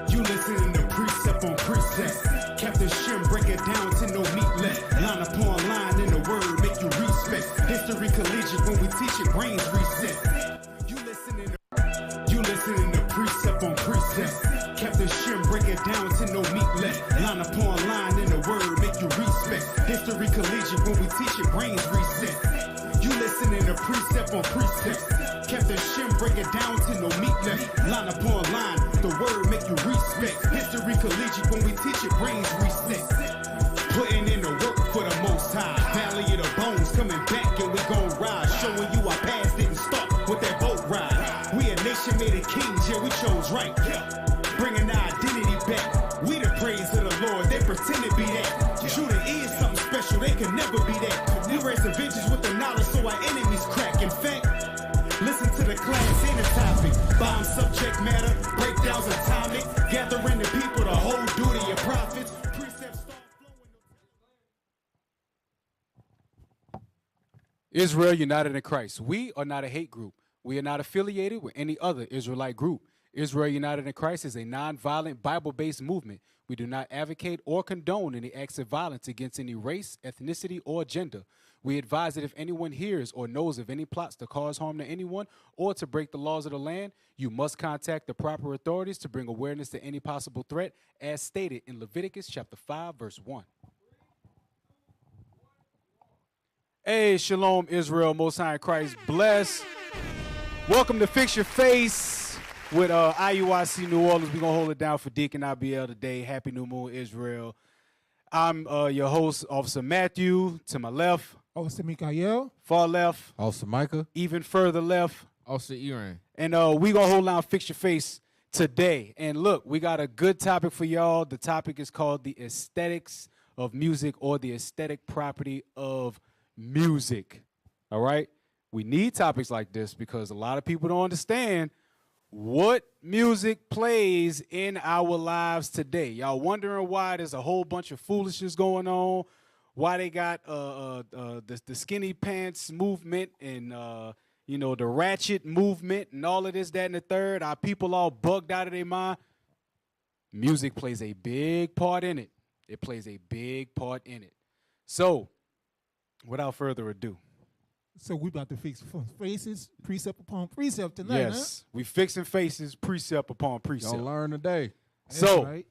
You listening to precept on precept. Captain Shim break it down to no meat left. Line upon line in the word make you respect. History collegiate when we teach it, brains reset. You listening to precept on precept. Captain Shim break it down to no meat left. Line upon line in the word make you respect. History collegiate when we teach it, brains reset. You listening to precept on precept. Captain Shim break it down to no meat left. Line upon line, the word make you respect. History collegiate when we teach it, brains reset. Putting in the work for the most high. Valley of the bones coming back and we gon' ride. Showing you our past didn't start with that boat ride. We a nation made of kings, yeah, we chose right. Bringing our identity back. We the praise of the Lord, they pretend to be that. Judah is something special, they can never be that. We raise the vengeance with the knowledge so our enemies crack. In fact, listen to the class in the topic. Bomb subject matter, breakdowns atomic. Gathering the people, the whole duty of prophets. Precepts start flowing. Israel United in Christ. We are not a hate group. We are not affiliated with any other Israelite group. Israel United in Christ is a nonviolent, Bible-based movement. We do not advocate or condone any acts of violence against any race, ethnicity, or gender. We advise that if anyone hears or knows of any plots to cause harm to anyone or to break the laws of the land, you must contact the proper authorities to bring awareness to any possible threat, as stated in Leviticus chapter 5, verse 1. Hey, shalom, Israel, Most High in Christ, bless. Welcome to Fix Your Face with IUIC New Orleans. We're going to hold it down for Deacon IBL today. Happy New Moon, Israel. I'm your host, Officer Matthew. To my left, Officer Mikha'el. far left, Officer Micah. even further left. Officer Iran. And we're going to hold down Fix Your Face today. And look, we got a good topic for y'all. The topic is called the aesthetics of music, or the aesthetic property of music. All right? We need topics like this because a lot of people don't understand what music plays in our lives today. Y'all wondering why there's a whole bunch of foolishness going on, why they got the skinny pants movement and you know, the ratchet movement and all of this, that, and the third. Our people all bugged out of their mind. Music plays a big part in it. It plays a big part in it. So, without further ado. So we about to fix faces, precept upon precept tonight, Yes, we fixing faces, precept upon precept. Gonna learn today. So, right.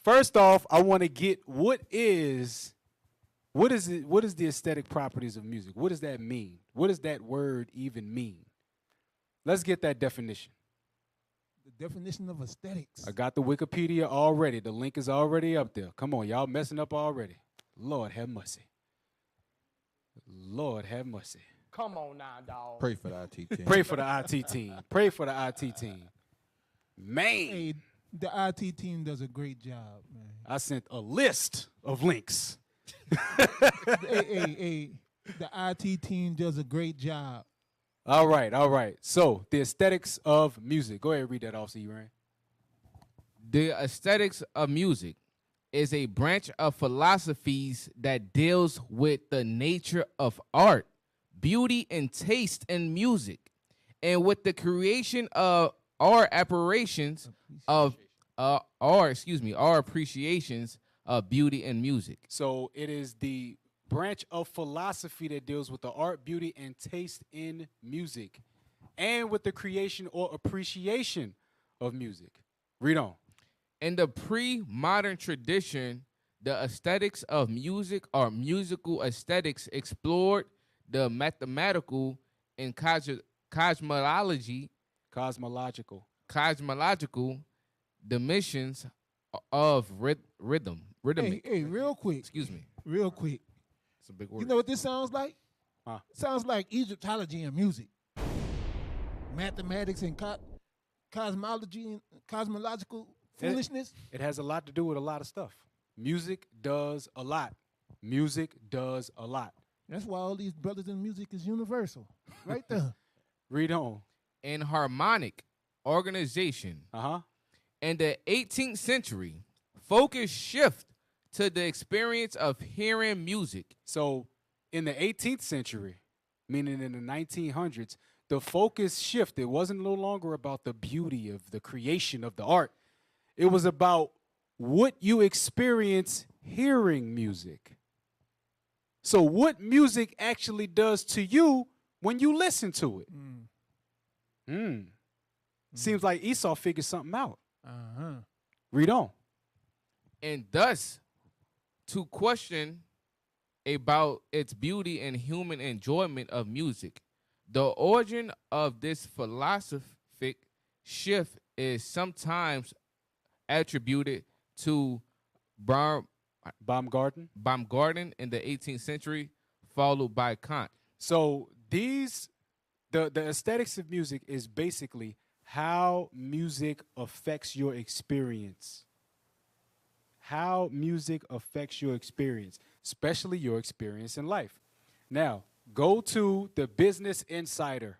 first off, I want to get what is the aesthetic properties of music? What does that mean? What does that word even mean? Let's get that definition. The definition of aesthetics. I got the Wikipedia already. The link is already up there. Come on, y'all messing up already. Lord have mercy. Lord have mercy. Come on now, dog. Pray for the IT team. Pray for the IT team. Pray for the IT team. Man, Hey, the IT team does a great job, man. I sent a list of links. hey, the IT team does a great job. All right, all right. So, the aesthetics of music. Go ahead and read that, Officer Iran. The aesthetics of music is a branch of philosophies that deals with the nature of art, beauty, and taste in music, and with the creation of our appreciations of our appreciations of beauty and music. So, it is the branch of philosophy that deals with the art, beauty, and taste in music, and with the creation or appreciation of music. Read on. In the pre-modern tradition, the aesthetics of music or musical aesthetics explored the mathematical and cosmological dimensions of rhythm. Hey, real quick. Excuse me. Real quick. It's a big word. You know what this sounds like? Huh? Sounds like Egyptology and music. Mathematics and cosmology and cosmological foolishness. It has a lot to do with a lot of stuff. Music does a lot. Music does a lot. That's why all these brothers in music is universal. Right there. Read on. In harmonic organization. Uh-huh. In the 18th century, focus shift to the experience of hearing music. So in the 18th century, meaning in the 1900s, the focus shifted. It wasn't no longer about the beauty of the creation of the art. It was about what you experience hearing music. So what music actually does to you when you listen to it. Seems like Esau figured something out. Read on. And thus, to question about its beauty and human enjoyment of music, the origin of this philosophic shift is sometimes attributed to Baumgarten. In the 18th century, followed by Kant. So the aesthetics of music is basically how music affects your experience. How music affects your experience, especially your experience in life. Now, go to the Business Insider.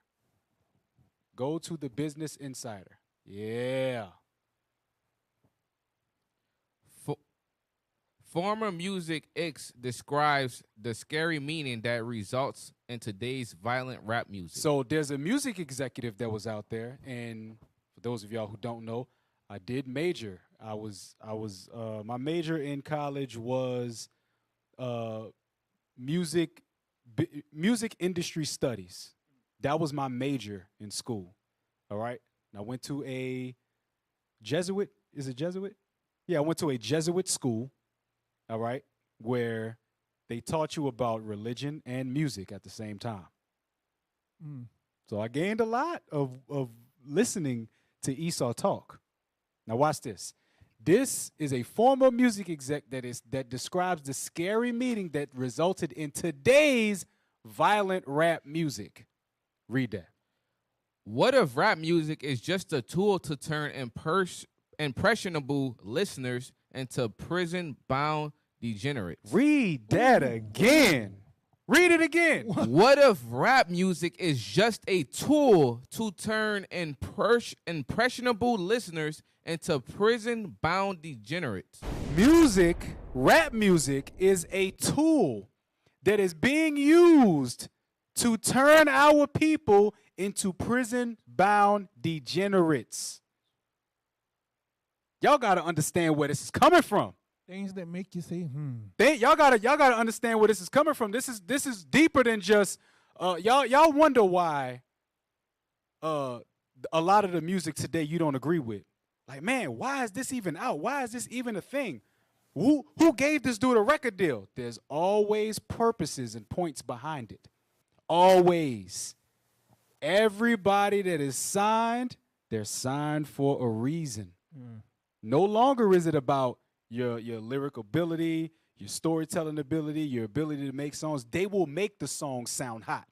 Go to the Business Insider. Yeah. Former Music X describes the scary meaning that results in today's violent rap music. So there's a music executive that was out there, and for those of y'all who don't know, I did major. My major in college was music industry studies. That was my major in school. All right. And I went to a Jesuit. Is it Jesuit? Yeah, I went to a Jesuit school. All right, where they taught you about religion and music at the same time. So I gained a lot of listening to Esau talk. Now watch this. This is a former music exec that describes the scary meaning that resulted in today's violent rap music. Read that. What if rap music is just a tool to turn impressionable listeners into prison-bound degenerates? Read that again. Read it again. What if rap music is just a tool to turn impressionable listeners into prison-bound degenerates? Rap music is a tool that is being used to turn our people into prison-bound degenerates. Y'all got to understand where this is coming from. Things that make you say, Y'all gotta understand where this is coming from. This is deeper than just y'all wonder why a lot of the music today you don't agree with. Like, man, why is this even out? Why is this even a thing? Who gave this dude a record deal? There's always purposes and points behind it. Always. Everybody that is signed, they're signed for a reason. No longer is it about your lyric ability, your storytelling ability, your ability to make songs. They will make the song sound hot.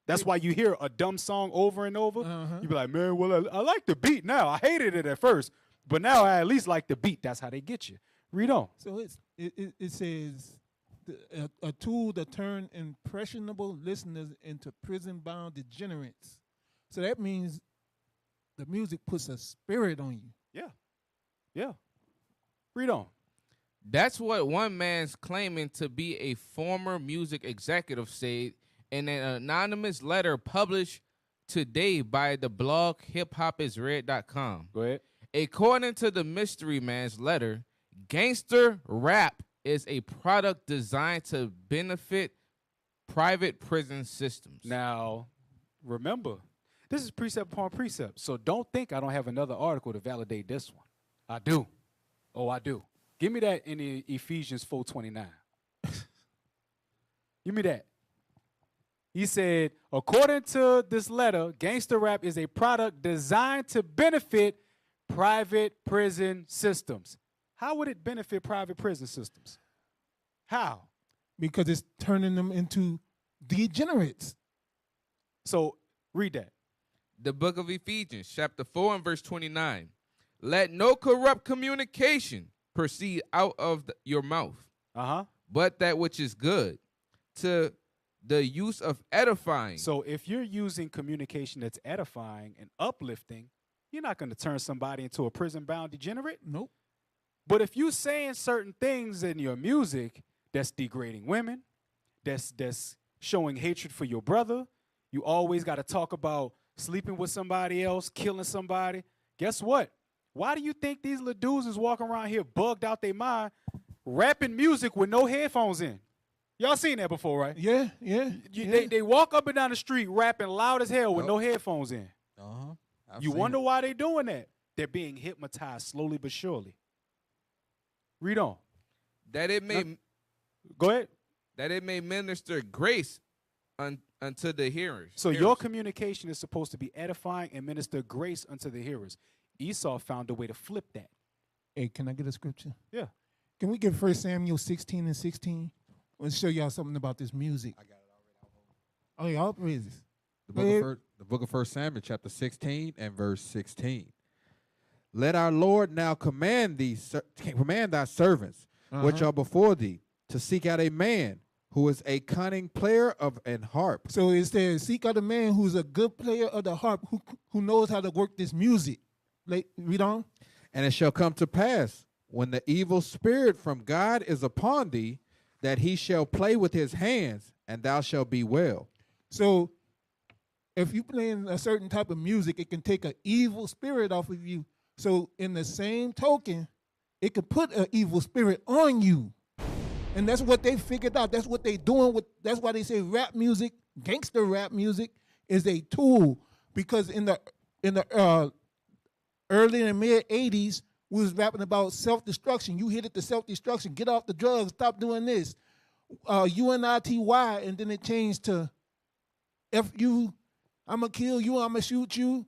That's why you hear a dumb song over and over. You be like, man, well, I like the beat now. I hated it at first, but now I at least like the beat. That's how they get you. Read on. So it says a tool to turn impressionable listeners into prison-bound degenerates. So that means the music puts a spirit on you. Yeah. Read on. That's what one man's claiming to be a former music executive said in an anonymous letter published today by the blog hiphopisred.com. Go ahead. According to the mystery man's letter, gangster rap is a product designed to benefit private prison systems. Now, remember, this is precept upon precept, so don't think I don't have another article to validate this one. I do. Oh, I do. Give me that in Ephesians 4:29. Give me that. He said, according to this letter, gangster rap is a product designed to benefit private prison systems. How would it benefit private prison systems? How? Because it's turning them into degenerates. So read that. The book of Ephesians, chapter 4 and verse 29. Let no corrupt communication proceed out of your mouth, but that which is good, to the use of edifying. So if you're using communication that's edifying and uplifting, you're not going to turn somebody into a prison-bound degenerate. Nope. But if you're saying certain things in your music that's degrading women, that's showing hatred for your brother, you always got to talk about sleeping with somebody else, killing somebody. Guess what? Why do you think these little dudes is walking around here bugged out their mind, rapping music with no headphones in? Y'all seen that before, right? Yeah. They walk up and down the street rapping loud as hell with no headphones in. You wonder why they doing that? They're being hypnotized slowly but surely. Read on. That it may Go ahead. That it may minister grace unto the hearers. So your communication is supposed to be edifying and minister grace unto the hearers. Esau found a way to flip that. Hey, can I get a scripture? Yeah. Can we get 1 Samuel 16:16? Let's show y'all something about this music. I got it already. Oh, y'all praises. The book of 1 Samuel, chapter 16 and verse 16. Let our Lord now command thy servants, which are before thee, to seek out a man who is a cunning player of an harp. So it says, seek out a man who's a good player of the harp, who knows how to work this music. Read on. And it shall come to pass, when the evil spirit from God is upon thee, that he shall play with his hands, and thou shalt be well. So if you're playing a certain type of music, it can take an evil spirit off of you. So in the same token, it could put an evil spirit on you. And that's what they figured out. That's what they doing. That's why they say rap music, gangster rap music, is a tool. Because in the early and mid 80s, we was rapping about self-destruction. You hit it to self-destruction. Get off the drugs. Stop doing this. UNITY, and then it changed to F you, I'm going to kill you, I'm going to shoot you.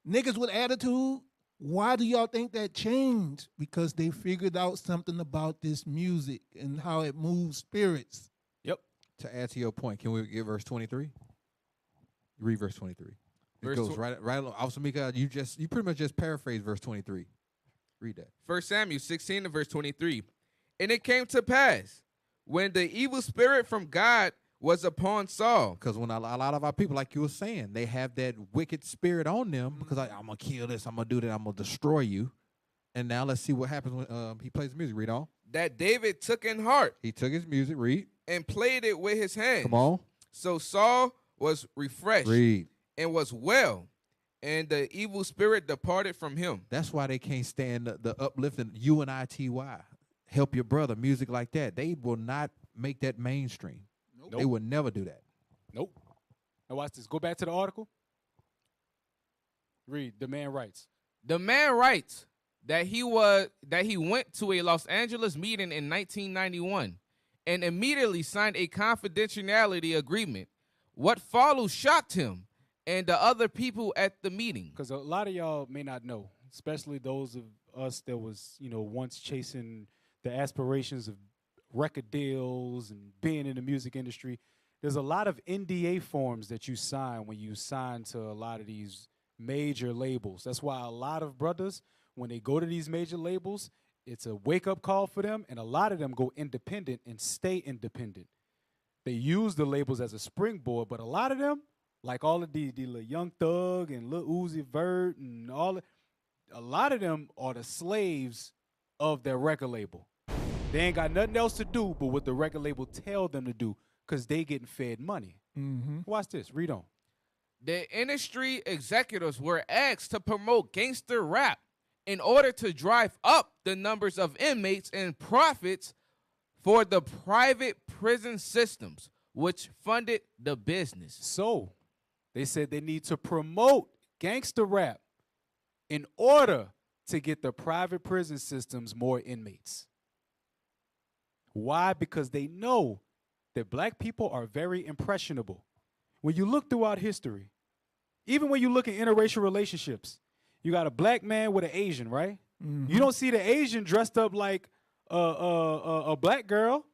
Niggas with attitude. Why do y'all think that changed? Because they figured out something about this music and how it moves spirits. Yep. To add to your point, can we get verse 23? Read verse 23. It goes right along. Officer Mikha'el, you pretty much just paraphrased verse 23. Read that. 1 Samuel 16 and verse 23. And it came to pass, when the evil spirit from God was upon Saul. Because when a lot of our people, like you were saying, they have that wicked spirit on them, because I'm going to kill this, I'm going to do that, I'm going to destroy you. And now let's see what happens when he plays the music. Read on. That David took in heart. He took his music, read. And played it with his hands. Come on. So Saul was refreshed. Read. And was well. And the evil spirit departed from him. That's why they can't stand the uplifting UNITY. Help your brother, music like that. They will not make that mainstream. Nope. They would never do that. Nope. Now watch this. Go back to the article. Read. The man writes. The man writes that he went to a Los Angeles meeting in 1991 and immediately signed a confidentiality agreement. What followed shocked him and the other people at the meeting. Because a lot of y'all may not know, especially those of us that was, once chasing the aspirations of record deals and being in the music industry. There's a lot of NDA forms that you sign when you sign to a lot of these major labels. That's why a lot of brothers, when they go to these major labels, it's a wake-up call for them, and a lot of them go independent and stay independent. They use the labels as a springboard, but a lot of them, like all of the little Young Thug and Lil Uzi Vert and a lot of them are the slaves of their record label. They ain't got nothing else to do but what the record label tell them to do, because they getting fed money. Mm-hmm. Watch this. Read on. The industry executives were asked to promote gangster rap in order to drive up the numbers of inmates and profits for the private prison systems, which funded the business. So they said they need to promote gangster rap in order to get the private prison systems more inmates. Why? Because they know that black people are very impressionable. When you look throughout history, even when you look at interracial relationships, you got a black man with an Asian, right? Mm-hmm. You don't see the Asian dressed up like a black girl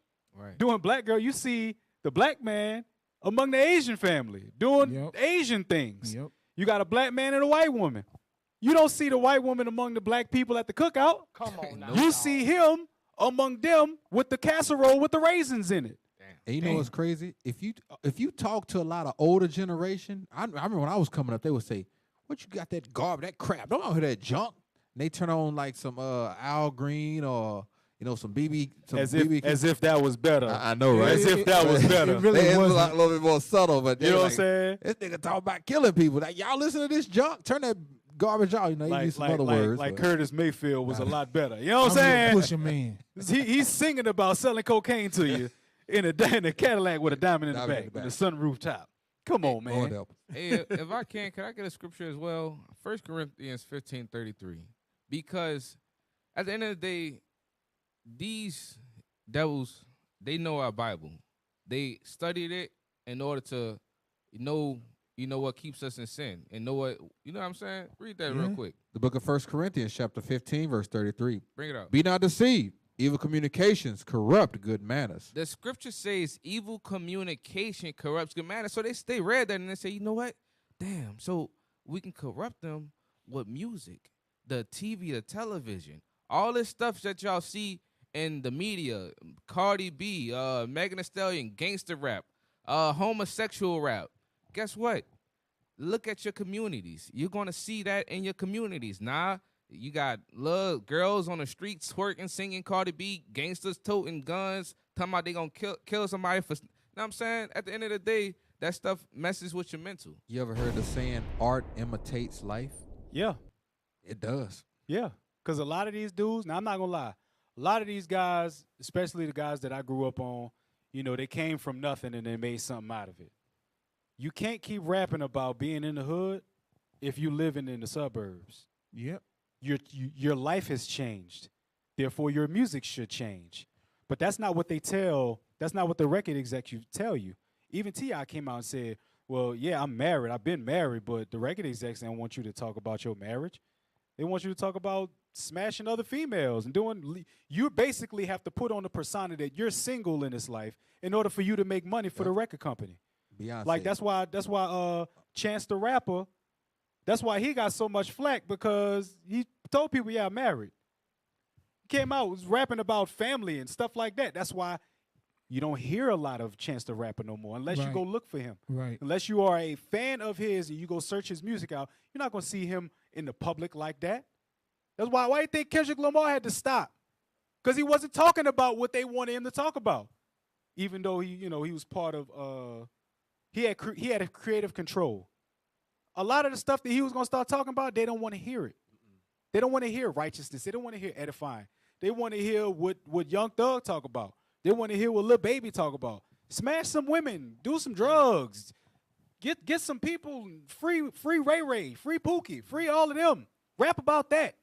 doing black girl. You see the black man among the Asian family doing Asian things. Yep. You got a black man and a white woman. You don't see the white woman among the black people at the cookout. Come on now. You see him among them with the casserole with the raisins in it. And you know what's crazy? If you talk to a lot of older generation, I remember when I was coming up, they would say, "What you got that garbage, that crap? Don't hear that junk." And they turn on like some Al Green or some BB. As if that was better. I know, right? As if that was better. It really was a little bit more subtle, but you know what I'm saying? This nigga talk about killing people. Like, y'all listen to this junk? Turn that garbage out. You know, he used some other words. Like but- Curtis Mayfield was a lot better. You know what I'm I'm saying? your pusher man. He's singing about selling cocaine to you in a Cadillac with a diamond in the Diamond in back, the with a sunroof top. Come on, Lord man. help us. Hey, if I can I get a scripture as well? 1 Corinthians 15:33. Because at the end of the day, these devils, they know our Bible. They studied it in order to know what keeps us in sin and know what I'm saying? Read that real quick. The book of 1 Corinthians, chapter 15, verse 33. Bring it up. Be not deceived. Evil communications corrupt good manners. The scripture says evil communication corrupts good manners. So they read that and they say, you know what? Damn, so we can corrupt them with music, the TV, the television, all this stuff that y'all see in the media, Cardi B, Megan Thee Stallion, gangster rap, homosexual rap. Guess what? Look at your communities. You're going to see that in your communities. Nah, you got little girls on the streets twerking, singing Cardi B, gangsters toting guns, talking about they going to kill somebody for, you know what I'm saying? At the end of the day, that stuff messes with your mental. You ever heard the saying, art imitates life? Yeah, It does. yeah. Because a lot of these dudes, now I'm not going to lie, a lot of these guys, especially the guys that I grew up on, they came from nothing and they made something out of it. You can't keep rapping about being in the hood if you living in the suburbs. Yep. Your life has changed. Therefore, your music should change. But that's not what they tell. That's not what the record executives tell you. Even T.I. came out and said, well, yeah, I'm married. I've been married, but the record execs don't want you to talk about your marriage. They want you to talk about smashing other females and doing. You basically have to put on the persona that you're single in this life in order for you to make money for the record company. Beyonce. Like that's why Chance the Rapper, that's why he got so much flack, because he told people, yeah, I'm married. He came out, was rapping about family and stuff like that. That's why you don't hear a lot of Chance the Rapper no more unless you Right. go look for him. Right. Unless you are a fan of his and you go search his music out, you're not going to see him in the public like that. That's why you think Kendrick Lamar had to stop? Because he wasn't talking about what they wanted him to talk about. Even though he was part of he had a creative control. A lot of the stuff that he was going to start talking about, they don't want to hear it. They don't want to hear righteousness. They don't want to hear edifying. They want to hear what Young Thug talk about. They want to hear what Lil Baby talk about. Smash some women, do some drugs, get some people free Ray Ray, free Pookie, free all of them. Rap about that.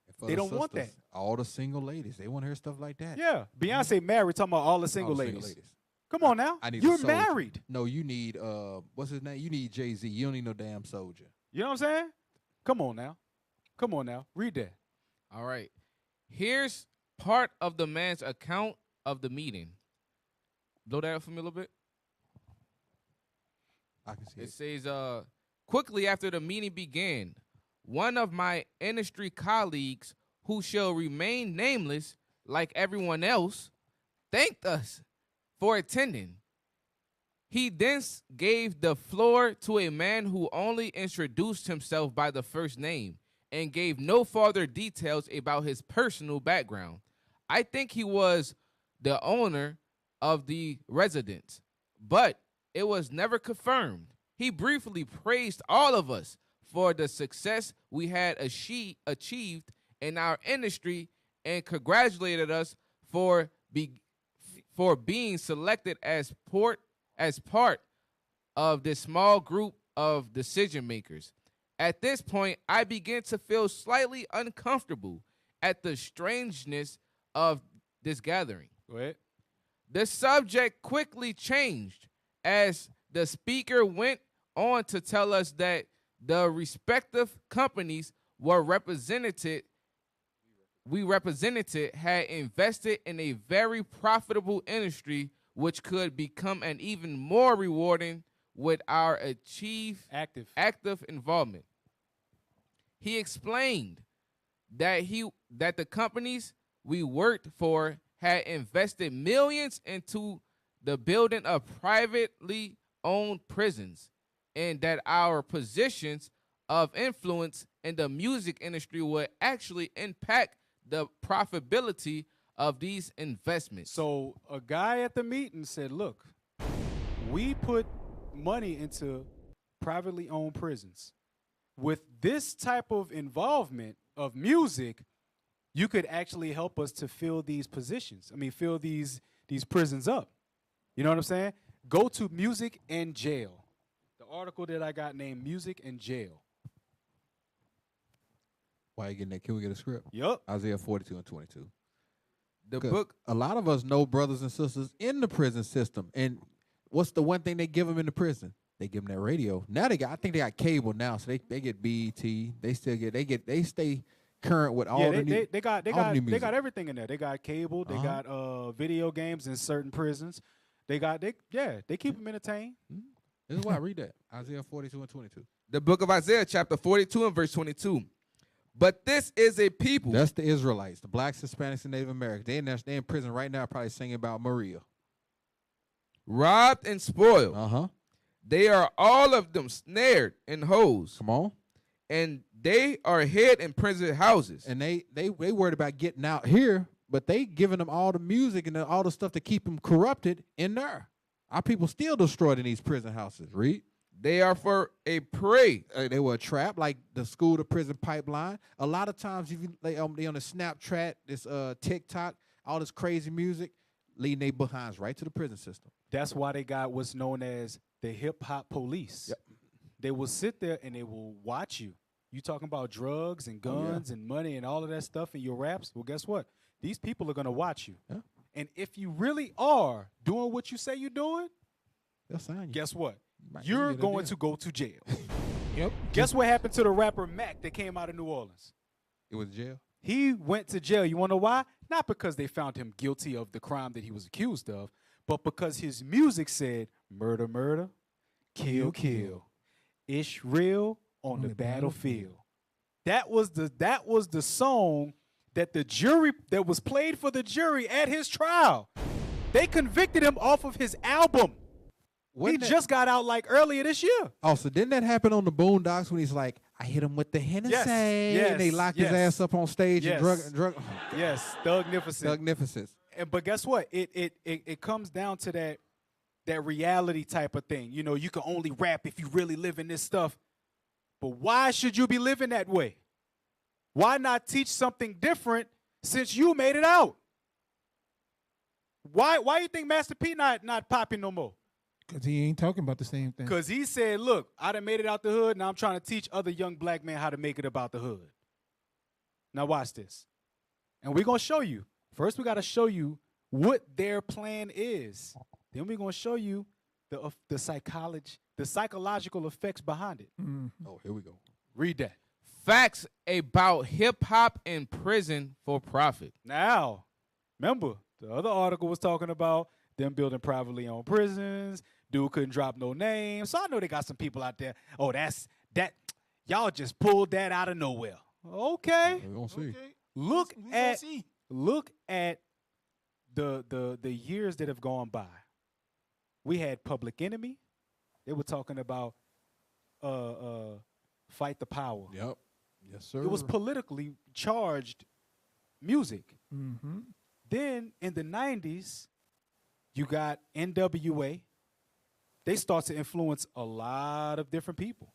And for They the don't want sisters, that. All the single ladies, they want to hear stuff like that. Yeah, Beyonce married, talking about all the single All the ladies. Come on now, I need a you're soldier. married. No, you need what's his name? You need Jay-Z. You don't need no damn soldier. You know what I'm saying? Come on now, read that. All right. Here's part of the man's account of the meeting. Blow that up for me a little bit. I can see It it. says, quickly after the meeting began, one of my industry colleagues, who shall remain nameless like everyone else, thanked us for attending. He then gave the floor to a man who only introduced himself by the first name and gave no further details about his personal background. I think he was the owner of the residence, but it was never confirmed. He briefly praised all of us for the success we had achieved in our industry and congratulated us for being selected as part of this small group of decision makers. At this point, I began to feel slightly uncomfortable at the strangeness of this gathering. Go ahead. The subject quickly changed as the speaker went on to tell us that the respective companies we represented had invested in a very profitable industry which could become an even more rewarding with our active involvement. He explained that the companies we worked for had invested millions into the building of privately owned prisons, and that our positions of influence in the music industry would actually impact the profitability of these investments. So a guy at the meeting said, look, we put money into privately owned prisons. with this type of involvement of music, you could actually help us to fill these positions. I mean, fill these prisons up. You know what I'm saying? Go to Music and Jail. The article that I got named Music and Jail. Why you getting that? Can we get a script? Yup. Isaiah 42 and 22. The 'Cause book. a lot of us know brothers and sisters in the prison system. And what's the one thing they give them in the prison? They give them that radio. Now I think they got cable now, so they get BET. They stay current with all the new. They got all the new music. everything in there. They got cable. They got video games in certain prisons. They keep them entertained. This is why I read that. Isaiah 42 and 22. The book of Isaiah, chapter 42 and verse 22. But this is a people. That's the Israelites, the blacks, Hispanics, and Native Americans. They in prison right now, probably singing about Maria. Robbed and spoiled. Uh-huh. They are all of them snared in holes. Come on. And they are hid in prison houses. And they worried about getting out here, but they giving them all the music and all the stuff to keep them corrupted in there. Our people still destroyed in these prison houses. Read. They are for a prey. They were a trap, like the school to prison pipeline. A lot of times, if you they on the Snapchat, this TikTok, all this crazy music, leading their behinds right to the prison system. That's why they got what's known as the hip hop police. Yep. They will sit there and they will watch you. You talking about drugs and guns and money and all of that stuff in your raps? Well, guess what? These people are gonna watch you. Yeah. And if you really are doing what you say you're doing, They'll sign you. guess what? Might You're get a going deal. to go to jail. Yep. Guess what happened to the rapper Mac that came out of New Orleans? It was jail. He went to jail. You want to know why? Not because they found him guilty of the crime that he was accused of, but because his music said murder, murder, kill, kill. It's real on the battlefield. That was the song that the jury that was played for the jury at his trial. They convicted him off of his album. He just got out like earlier this year. Oh, so didn't that happen on the Boondocks when he's like, I hit him with the Hennessy, and they locked his ass up on stage and drug. Yes, Thugnificent. Thugnificence. But guess what? It comes down to that reality type of thing. You know, you can only rap if you really live in this stuff. But why should you be living that way? Why not teach something different since you made it out? Why you think Master P not popping no more? Because he ain't talking about the same thing. Because he said, look, I done made it out the hood, now I'm trying to teach other young black men how to make it about the hood. Now watch this. And we're going to show you. First, we got to show you what their plan is. Then we're going to show you the psychological effects behind it. Mm-hmm. Oh, here we go. Read that. Facts about hip-hop in prison for profit. Now, remember, the other article was talking about them building privately owned prisons. Dude couldn't drop no names. So I know they got some people out there. Oh, that. Y'all just pulled that out of nowhere. Okay. We're going to see. Look at the years that have gone by. We had Public Enemy. They were talking about Fight the Power. Yep. Yes, sir. It was politically charged music. Mm-hmm. Then in the 90s, you got NWA. They start to influence a lot of different people.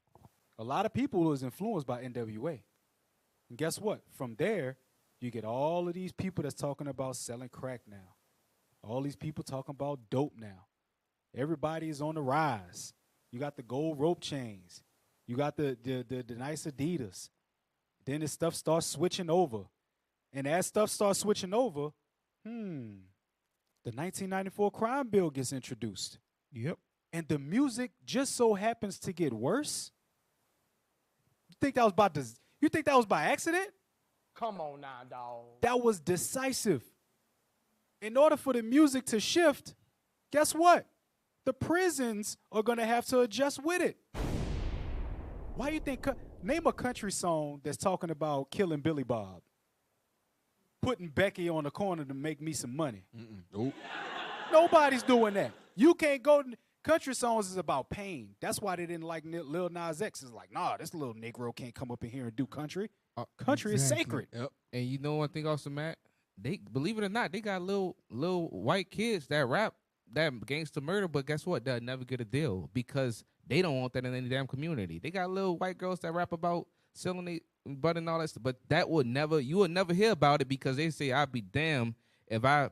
A lot of people was influenced by NWA. And guess what? From there, you get all of these people that's talking about selling crack now. All these people talking about dope now. Everybody is on the rise. You got the gold rope chains. You got the nice Adidas. Then this stuff starts switching over. And as stuff starts switching over, the 1994 crime bill gets introduced. Yep. And the music just so happens to get worse. You think that was by accident? Come on now, dog. That was decisive. In order for the music to shift, guess what? The prisons are going to have to adjust with it. Why you think? Name a country song that's talking about killing Billy Bob. Putting Becky on the corner to make me some money. Nope. Nobody's doing that. You can't go. Country songs is about pain. That's why they didn't like Lil Nas X. It's like, nah, this little Negro can't come up in here and do country. Country is sacred. Yep. And you know one thing also, Matt? They, believe it or not, they got little white kids that rap that gangster murder, but guess what? They'll never get a deal because They don't want that in any damn community. They got little white girls that rap about selling their butt and all that stuff, but that would never, you would never hear about it because they say, I'd be damned if I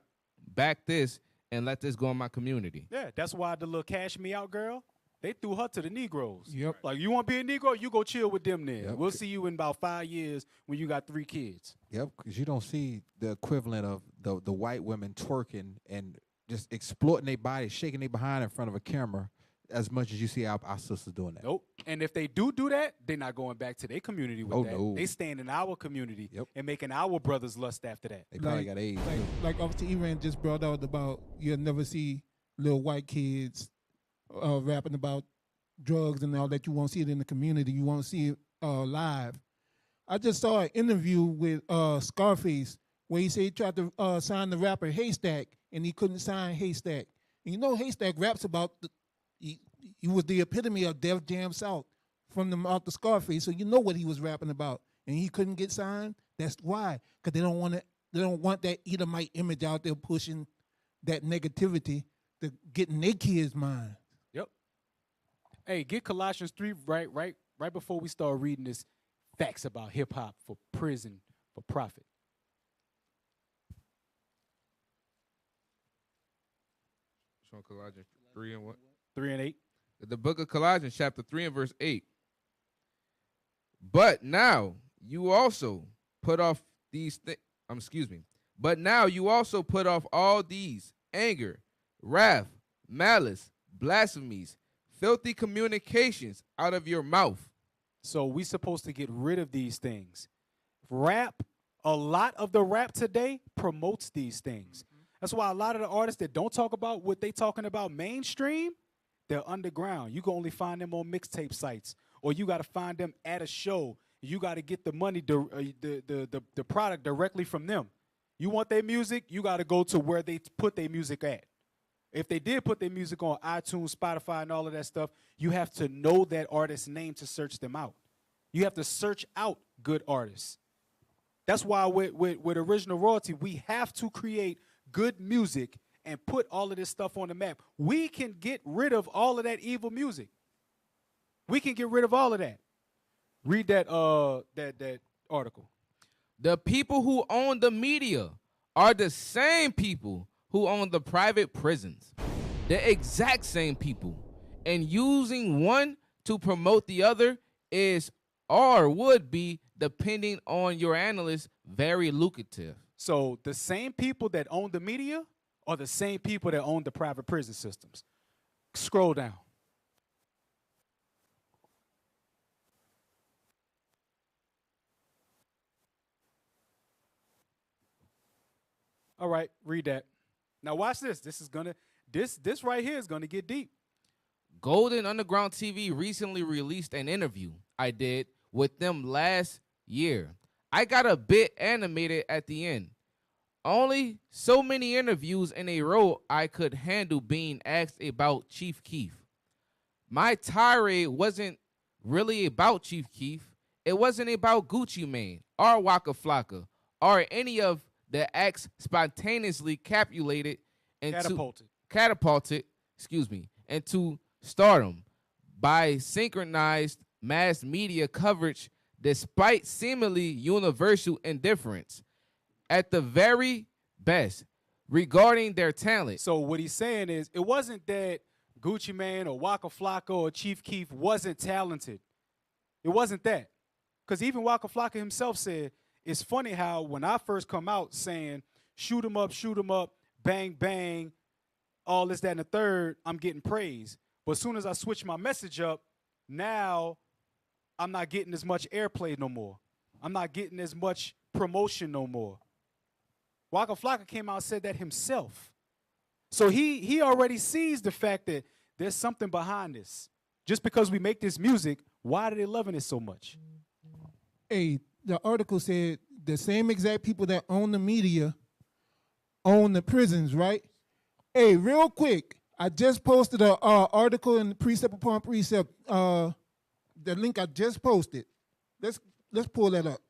back this and let this go in my community. Yeah, that's why the little cash me out girl, they threw her to the Negroes. Yep. Like, you want to be a Negro? You go chill with them then. Yep. We'll see you in about 5 years when you got 3 kids. Yep, because you don't see the equivalent of the white women twerking and just exploiting their body, shaking their behind in front of a camera as much as you see our sisters doing that. Nope. And if they do that, they're not going back to their community with that. No. They staying in our community Yep. and making our brothers lust after that. They probably got AIDS. Like Officer Iran just brought out about you'll never see little white kids rapping about drugs and all that. You won't see it in the community. You won't see it live. I just saw an interview with Scarface where he said he tried to sign the rapper Haystack and he couldn't sign Haystack. And you know Haystack raps about he was the epitome of Def Jam South from the mouth of Scarface, so you know what he was rapping about. And he couldn't get signed. That's why, because they don't want that Edomite image out there pushing that negativity to get in their kids' minds. Yep. Hey, get Colossians 3 right before we start reading this facts about hip hop for prison for profit. So Colossians 3 and what? 3 and 8. The book of Colossians, chapter 3 and verse 8. But now you also put off these things. But now you also put off all these: anger, wrath, malice, blasphemies, filthy communications out of your mouth. So we supposed to get rid of these things. Rap, a lot of the rap today promotes these things. That's why a lot of the artists that don't talk about what they talking about mainstream, they're underground. You can only find them on mixtape sites, or you got to find them at a show. You got to get the money, the product directly from them. You want their music, you got to go to where they put their music at. If they did put their music on iTunes, Spotify, and all of that stuff, you have to know that artist's name to search them out. You have to search out good artists. That's why with original royalty, we have to create good music and put all of this stuff on the map. We can get rid of all of that evil music. We can get rid of all of that. Read that that article. The people who own the media are the same people who own the private prisons. The exact same people. And using one to promote the other is or would be, depending on your analyst, very lucrative. So the same people that own the media are the same people that own the private prison systems. Scroll down. All right, read that. Now watch this. This right here is gonna get deep. Golden Underground TV recently released an interview I did with them last year. I got a bit animated at the end. Only so many interviews in a row I could handle being asked about Chief Keef. My tirade wasn't really about Chief Keef. It wasn't about Gucci Mane or Waka Flocka or any of the acts spontaneously catapulted into stardom by synchronized mass media coverage despite seemingly universal indifference at the very best regarding their talent. So what he's saying is it wasn't that Gucci Mane or Waka Flocka or Chief Keef wasn't talented. It wasn't that. Because even Waka Flocka himself said, it's funny how when I first come out saying, shoot 'em up, bang, bang, all this, that, and the third, I'm getting praise. But as soon as I switch my message up, now I'm not getting as much airplay no more. I'm not getting as much promotion no more. Waka Flocka came out and said that himself. So he already sees the fact that there's something behind this. Just because we make this music, why are they loving it so much? Hey, the article said the same exact people that own the media own the prisons, right? Hey, real quick, I just posted an article in Precept Upon Precept. The link I just posted. Let's pull that up.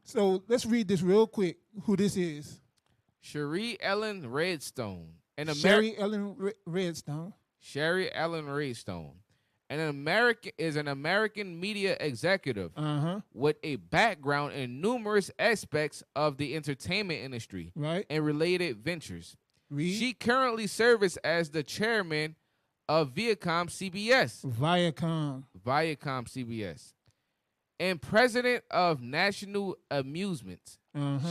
So let's read this real quick. Who this is? Sheree Ellen Redstone, Sheree Ellen Redstone. Sherry Ellen Raystone, is an American media executive with a background in numerous aspects of the entertainment industry and related ventures. She currently serves as the chairman of Viacom CBS. Viacom CBS. And president of National Amusements.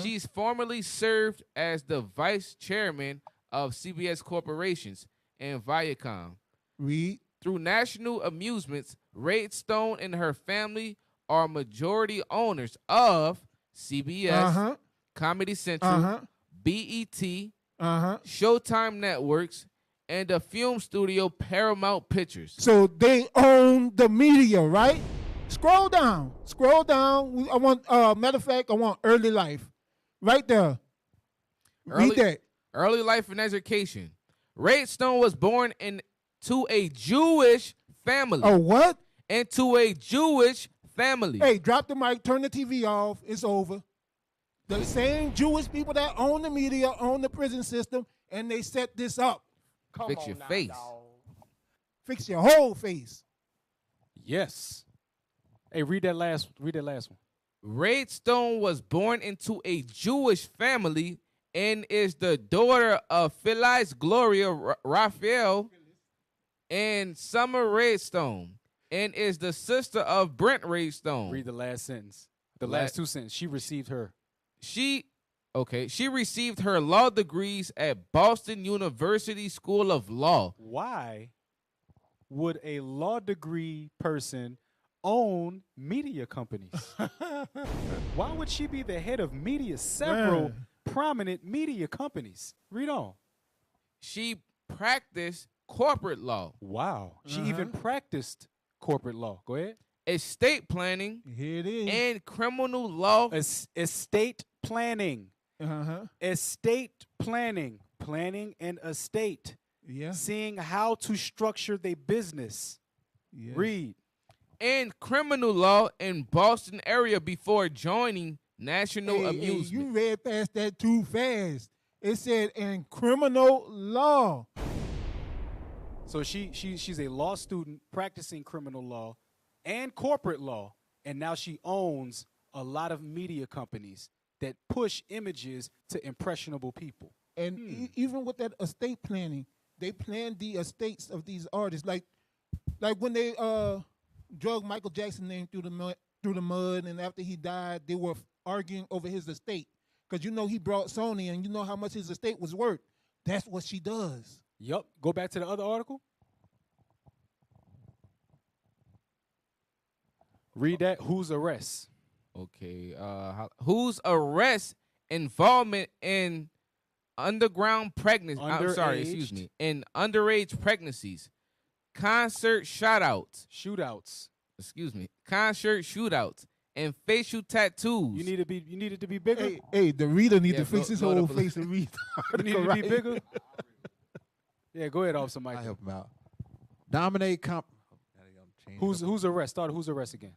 She's formerly served as the vice chairman of CBS Corporations and Viacom. Through National Amusements, Raystone and her family are majority owners of CBS, Comedy Central, BET, Showtime Networks, and the film studio Paramount Pictures. So they own the media, right? Scroll down. I want, matter of fact, I want early life. Right there. Read that. Early life and education. Raystone was born into a Jewish family. Oh, what? Into a Jewish family. Hey, drop the mic, turn the TV off. It's over. The same Jewish people that own the media, own the prison system, and they set this up. Fix your face. Fix your whole face. Yes. Hey, read that last one. Raystone was born into a Jewish family and is the daughter of Phyllis Gloria Raphael and Summer Raystone, and is the sister of Brent Raystone. Read the last sentence. The last two sentences. She received her law degrees at Boston University School of Law. Why would a law degree person own media companies? Why would she be the head of several prominent media companies? Read on. She practiced corporate law. Wow. She even practiced corporate law. Go ahead. Estate planning. Here it is. And criminal law. Estate planning. Estate planning. Planning an estate. Yeah. Seeing how to structure their business. Yes. Read. And criminal law in Boston area before joining National Amusement. Hey, you read past that too fast. It said in criminal law. So she's a law student practicing criminal law and corporate law, and now she owns a lot of media companies that push images to impressionable people. And even with that estate planning, they planned the estates of these artists. Like when they drug Michael Jackson's name through the mud, and after he died, they were arguing over his estate. Because he brought Sony, and you know how much his estate was worth. That's what she does. Yup. Go back to the other article. Read that. Whose arrest? Okay. Whose arrest involvement in underground pregnancy? I'm sorry. Excuse me. In underage pregnancies, concert shootouts. Excuse me. Concert shootouts and facial tattoos. You need it to be bigger. Hey, the reader need to fix his whole face and read. You need it to be bigger. Yeah, go ahead, Officer Mike. I help him out. Dominate Whose arrest? Start whose arrest again?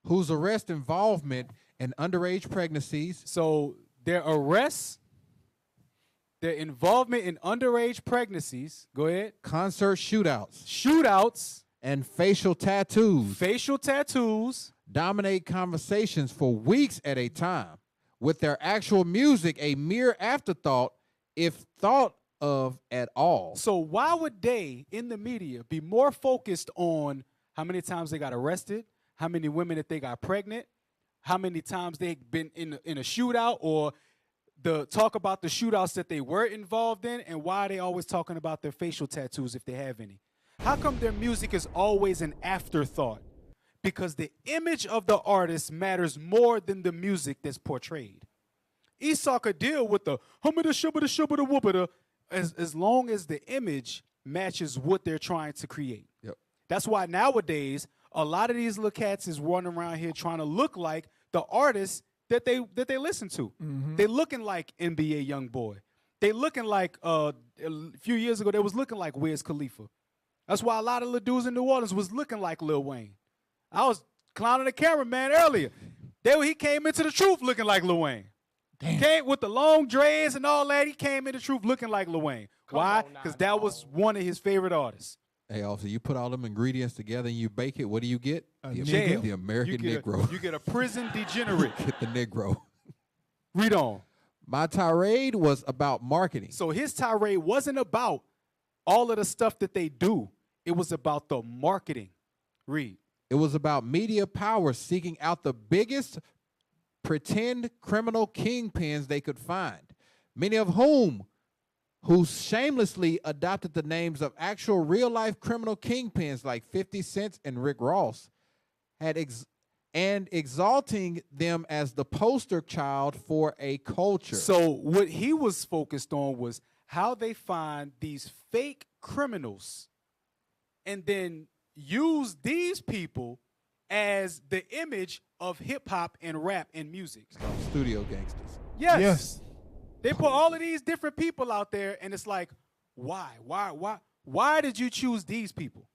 Whose arrest involvement in underage pregnancies. So their arrests, their involvement in underage pregnancies. Go ahead. Concert shootouts. And facial tattoos. Dominate conversations for weeks at a time, with their actual music a mere afterthought, if thought of at all. So why would they, in the media, be more focused on how many times they got arrested, how many women that they got pregnant, how many times they've been in a shootout, or the talk about the shootouts that they were involved in, and why are they always talking about their facial tattoos if they have any? How come their music is always an afterthought? Because the image of the artist matters more than the music that's portrayed. Esau could deal with the hummada shubada shubada whoopada as long as the image matches what they're trying to create. Yep. That's why nowadays a lot of these little cats is running around here trying to look like the artists that they listen to. They looking like NBA Youngboy. They looking like a few years ago they was looking like Wiz Khalifa. That's why a lot of little dudes in New Orleans was looking like Lil Wayne. I was clowning the cameraman earlier. He came into the truth looking like Lil Wayne. Damn. Came with the long dreads and all that. He came in the truth looking like Lil Wayne. Why? on now, Because that was dog. one of his favorite artists. Hey, officer, you put all them ingredients together and you bake it. What do you get? The, jail. the American You get Negro. you get a prison degenerate. Get the Negro. Read on. My tirade was about marketing. So his tirade wasn't about all of the stuff that they do. It was about the marketing. Read. It was about media power seeking out the biggest pretend criminal kingpins they could find, many of who shamelessly adopted the names of actual real-life criminal kingpins like 50 Cent and Rick Ross, and exalting them as the poster child for a culture. So what he was focused on was how they find these fake criminals and then use these people as the image of hip hop and rap and music. Studio gangsters. Yes. Yes. They put all of these different people out there, and it's like, why did you choose these people?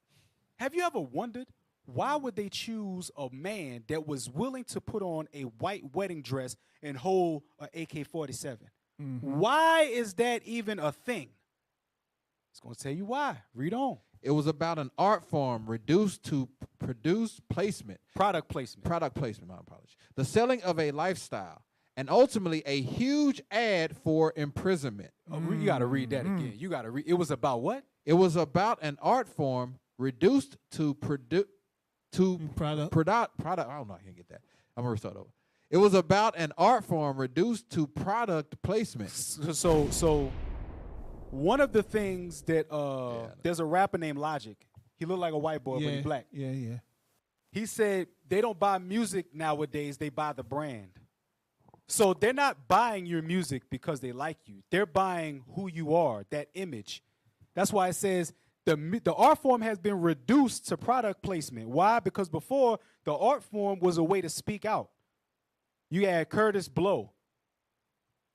Have you ever wondered why would they choose a man that was willing to put on a white wedding dress and hold an AK-47? Why is that even a thing? It's going to tell you why. Read on. It was about an art form reduced to product placement. Product placement. Product placement, my apologies. The selling of a lifestyle, and ultimately a huge ad for imprisonment. Oh, you got to read that again. You got to read. It was about what? It was about an art form reduced to product. I don't know. I can't get that. I'm gonna start over. It was about an art form reduced to product placement. So one of the things that there's a rapper named Logic. He looked like a white boy, but he's black. Yeah. He said they don't buy music nowadays, they buy the brand. So they're not buying your music because they like you. They're buying who you are, that image. That's why it says the art form has been reduced to product placement. Why? Because before, the art form was a way to speak out. You had Curtis Blow.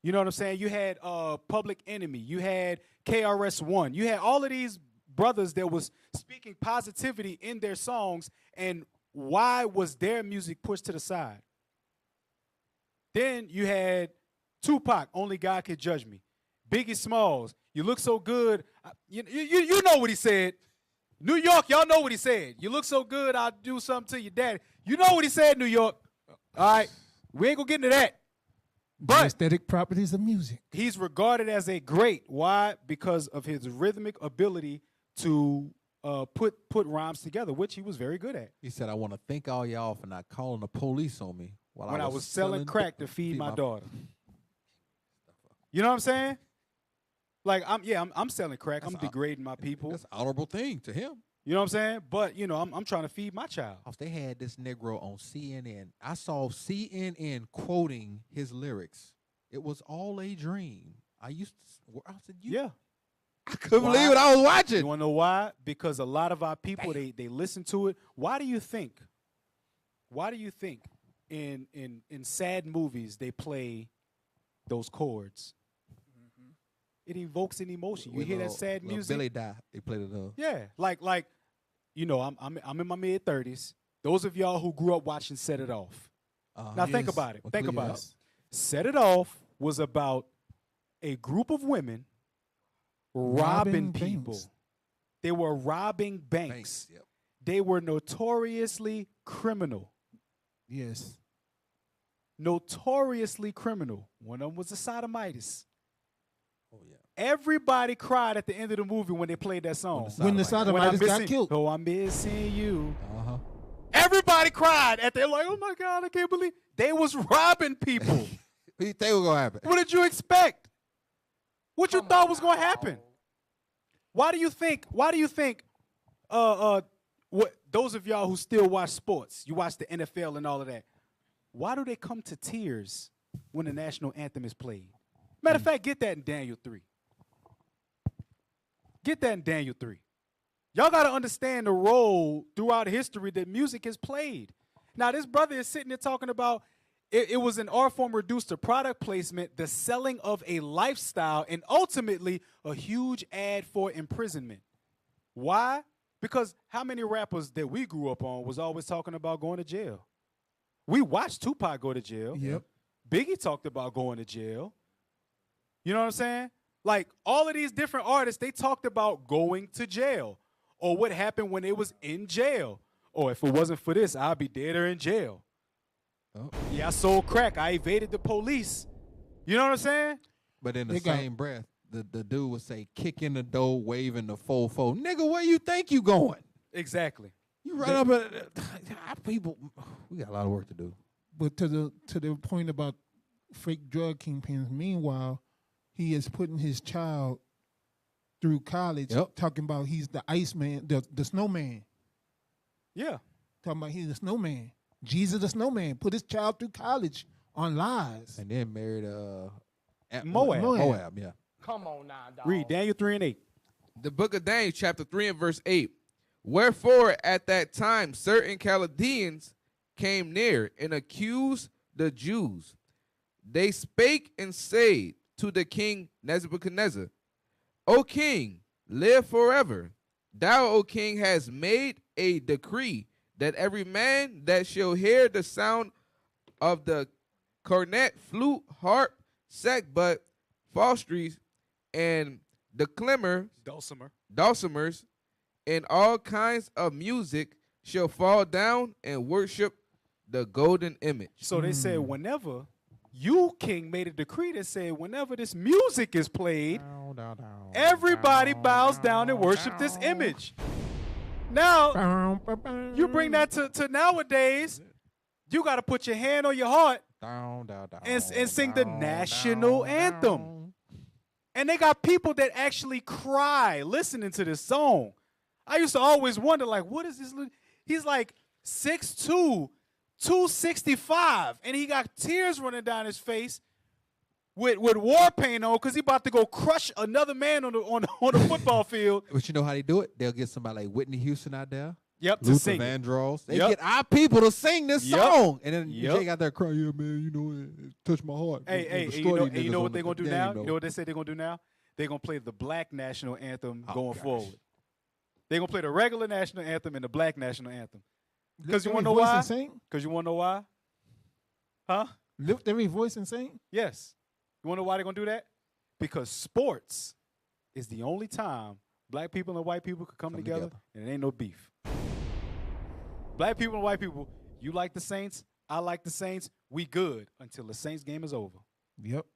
You know what I'm saying? You had Public Enemy. You had KRS-One. You had all of these brothers that was speaking positivity in their songs, and why was their music pushed to the side? Then you had Tupac, Only God Could Judge Me. Biggie Smalls, You Look So Good. You know what he said. New York, y'all know what he said. You look so good, I'll do something to your daddy. You know what he said, New York. All right, we ain't gonna get into that. The But aesthetic properties of music. he's regarded as a great. Why? Because of his rhythmic ability to put rhymes together, which he was very good at. He said, "I want to thank all y'all for not calling the police on me while When I was selling crack to feed my daughter. You know what I'm saying? Like I'm selling crack. I'm degrading my people. That's an honorable thing to him. You know what I'm saying? But I'm trying to feed my child. They had this Negro on CNN. I saw CNN quoting his lyrics. It was all a dream. I said, Yeah. I couldn't believe what I was watching. You want to know why? Because a lot of our people, they listen to it. Why do you think in sad movies they play those chords? It evokes an emotion. You hear that sad music? Billy died. They played it. Yeah, like I'm in my mid-30s. Those of y'all who grew up watching Set It Off. Now think about it. Think about it. Set It Off was about a group of women robbing people. banks. They were robbing banks. Yep. They were notoriously criminal. Yes. Notoriously criminal. One of them was a sodomitis. Oh yeah. Everybody cried at the end of the movie when they played that song. When the sodomites got killed. Oh, I'm missing you. Uh-huh. Everybody cried at the like, oh my God, I can't believe they was robbing people. What do you think was gonna happen? What did you expect? What you thought was gonna happen? Why do you think what those of y'all who still watch sports, you watch the NFL and all of that, why do they come to tears when the national anthem is played? Matter of fact, get that in Daniel 3. Get that in Daniel 3. Y'all got to understand the role throughout history that music has played. Now, this brother is sitting there talking about it was an art form reduced to product placement, the selling of a lifestyle, and ultimately a huge ad for imprisonment. Why? Because how many rappers that we grew up on was always talking about going to jail? We watched Tupac go to jail. Yep. Biggie talked about going to jail. You know what I'm saying? Like, all of these different artists, they talked about going to jail or what happened when they was in jail. Or if it wasn't for this, I'd be dead or in jail. Oh. Yeah, I sold crack. I evaded the police. You know what I'm saying? But in the same breath, the dude would say, kick in the door, waving the fofo. Nigga, where you think you going? Exactly. You run up at people. We got a lot of work to do. But to the point about fake drug kingpins, meanwhile, he is putting his child through college, talking about he's the Iceman, the snowman. Yeah. Talking about he's the snowman. Jesus the snowman. Put his child through college on lies. And then married Moab, yeah. Come on now, dog. Read Daniel 3 and 8. The book of Daniel, chapter 3 and verse 8. Wherefore at that time certain Chaldeans came near and accused the Jews. They spake and said to the king Nebuchadnezzar, O king, live forever. Thou, O king, hast made a decree that every man that shall hear the sound of the cornet, flute, harp, sackbut, psalteries, and the climmer, dulcimers, and all kinds of music shall fall down and worship the golden image. So they said whenever you, king, made a decree that said whenever this music is played, everybody bows down and worship this image. Now, you bring that to nowadays, you got to put your hand on your heart and sing the national anthem. And they got people that actually cry listening to this song. I used to always wonder, like, what is this? He's like 6'2", 265, and he got tears running down his face with war paint on because he about to go crush another man on the football field. But you know how they do it? They'll get somebody like Whitney Houston out there. Yep, to Luther sing Vandross. They Yep. get our people to sing this song. And then Yep. Jake out there crying, yeah, man, you know, it touched my heart. Hey, you know what they're going to do now? You know what they say they're going to do now? They're going to play the black national anthem going forward. They're going to play the regular national anthem and the black national anthem. Because you want to know why? Because you want to know why? Huh? Lift every voice and sing? Yes. You want to know why they're going to do that? Because sports is the only time black people and white people could come together and it ain't no beef. Black people and white people, you like the Saints, I like the Saints, we good until the Saints game is over. Yep.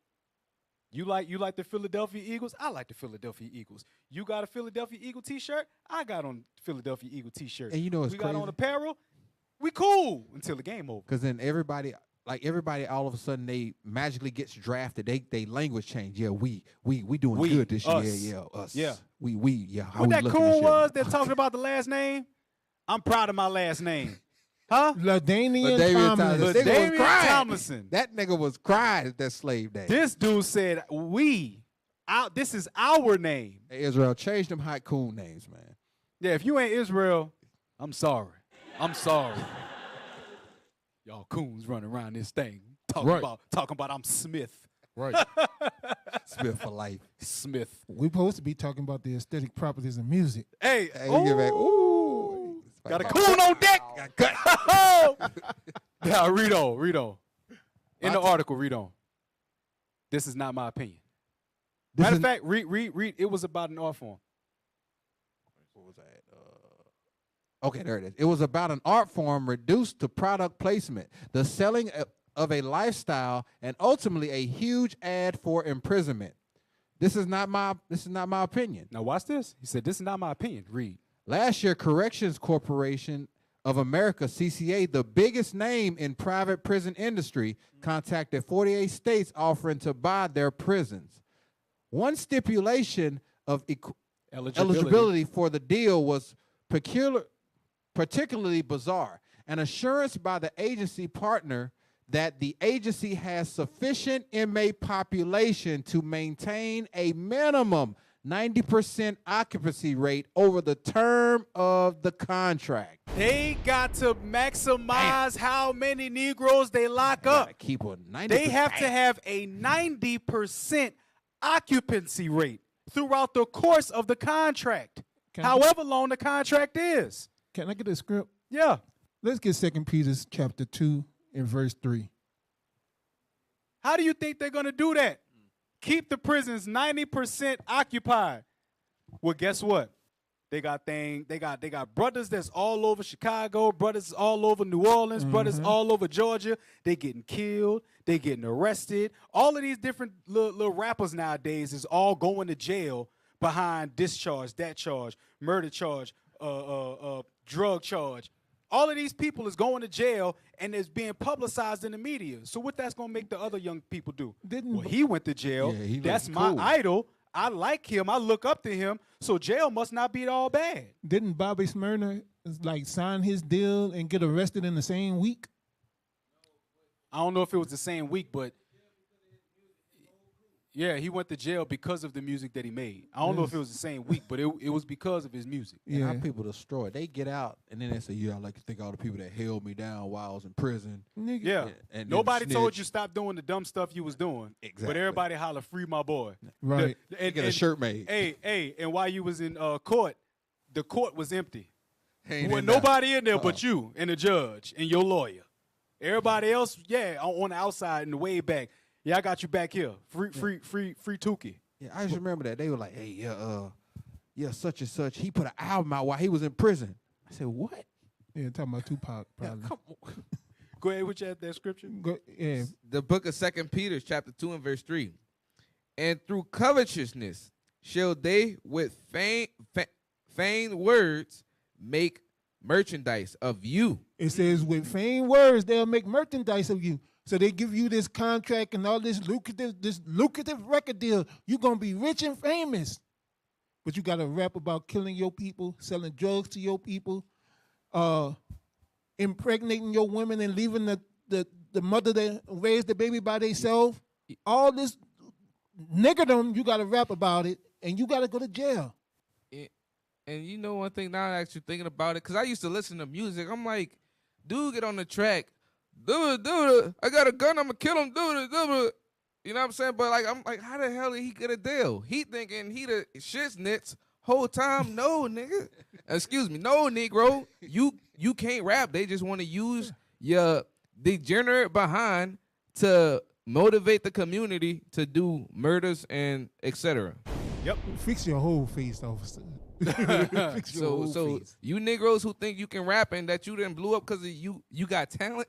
You like the Philadelphia Eagles, I like the Philadelphia Eagles. You got a Philadelphia Eagle t-shirt, I got on Philadelphia Eagle t-shirt. And you know what's crazy? We got on apparel, we cool until the game over. Because then everybody all of a sudden they magically gets drafted. They language change. Yeah, we doing good this year. Yeah, us. Yeah. We yeah. How What we that looking coon this year? was that talking about the last name? I'm proud of my last name. Huh? LaDainian Tomlinson. LaDainian Tomlinson. That nigga was crying that slave day. This dude said, this is our name. Hey, Israel, change them hot coon names, man. Yeah, if you ain't Israel, I'm sorry. I'm sorry. Y'all coons running around this thing talking about I'm Smith. Right. Smith for life. Smith. We're supposed to be talking about the aesthetic properties of music. Hey, we get back. Ooh. Got a coon on deck. Got cut. Yeah, read on. In the article, read on. This is not my opinion. Matter of fact, read. It was about an art form. What was that? Okay, there it is. It was about an art form reduced to product placement, the selling of a lifestyle, and ultimately a huge ad for imprisonment. This is not my opinion. Now watch this. He said, "This is not my opinion." Read. Last year, Corrections Corporation of America, CCA, the biggest name in private prison industry, contacted 48 states offering to buy their prisons. One stipulation of eligibility for the deal was particularly bizarre. An assurance by the agency partner that the agency has sufficient inmate population to maintain a minimum 90% occupancy rate over the term of the contract. They got to maximize how many Negroes they lock up. Keep a 90%. They have to have a 90% occupancy rate throughout the course of the contract, however long the contract is. Can I get a script? Yeah. Let's get 2 Peter chapter 2 and verse 3. How do you think they're going to do that? Keep the prisons 90% occupied. Well, guess what? They got brothers that's all over Chicago, brothers all over New Orleans, brothers all over Georgia. They getting killed, they getting arrested. All of these different little rappers nowadays is all going to jail behind this charge, that charge, murder charge, drug charge. All of these people is going to jail and it's being publicized in the media. So what that's going to make the other young people do? Well, he went to jail. Yeah, that's my cool. idol. I like him. I look up to him. So jail must not be all bad. Didn't Bobby Smyrna like sign his deal and get arrested in the same week? I don't know if it was the same week, but yeah, he went to jail because of the music that he made. I don't know if it was the same week, but it was because of his music. And how people destroy. They get out and then they say, "Yeah, I like to think all the people that held me down while I was in prison." Nigga. Yeah. And Nobody told snitch. you stop doing the dumb stuff you was doing. Exactly. But everybody holler, "Free my boy." Right. And Get a shirt made. Hey, and while you was in court, the court was empty. Ain't With in there. nobody in there but you and the judge and your lawyer. Everybody else, on the outside in the way back. Yeah, I got you back here. Free Tukey. Yeah, I just remember that. They were like, "Hey, yeah, such and such. He put an album out while he was in prison." I said, "What?" Yeah, talking about Tupac, Yeah, probably. come on. Go ahead with that scripture. Yeah. The book of 2 Peter, chapter 2 and verse 3. And through covetousness shall they with feigned words make merchandise of you. It says, with feigned words, they'll make merchandise of you. So they give you this contract and all this lucrative record deal. You're going to be rich and famous. But you got to rap about killing your people, selling drugs to your people, impregnating your women and leaving the mother that raised the baby by themselves. All this niggerdom, you got to rap about it, and you got to go to jail. And you know one thing now that you're thinking about it, because I used to listen to music. I'm like, dude, get on the track. Dude, I got a gun. I'm going to kill him. Dude. You know what I'm saying? But like, I'm like, how the hell did he get a deal? He thinking he the shitsnits whole time. No, nigga. Excuse me. No, Negro. You can't rap. They just want to use your degenerate behind to motivate the community to do murders and etc. Yep. Fix your whole face, officer. Fix your whole So face. you Negroes who think you can rap and that you didn't blew up because you got talent,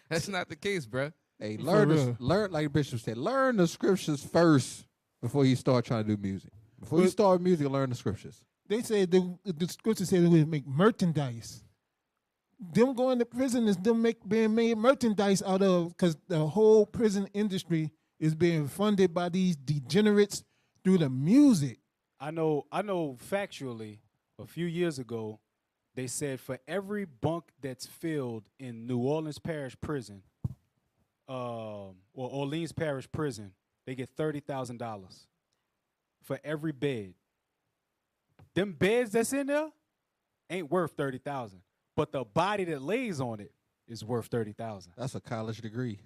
that's not the case, bruh. Hey, For real. learn like Bishop said. Learn the scriptures first before you start trying to do music. Before you start music, learn the scriptures. They say the scripture said they would make merchandise. Them going to prison is them being made merchandise out of, because the whole prison industry is being funded by these degenerates through the music. I know factually, a few years ago, they said for every bunk that's filled in New Orleans Parish Prison, or Orleans Parish Prison, they get $30,000 for every bed. Them beds that's in there ain't worth $30,000, but the body that lays on it is worth $30,000. That's a college degree.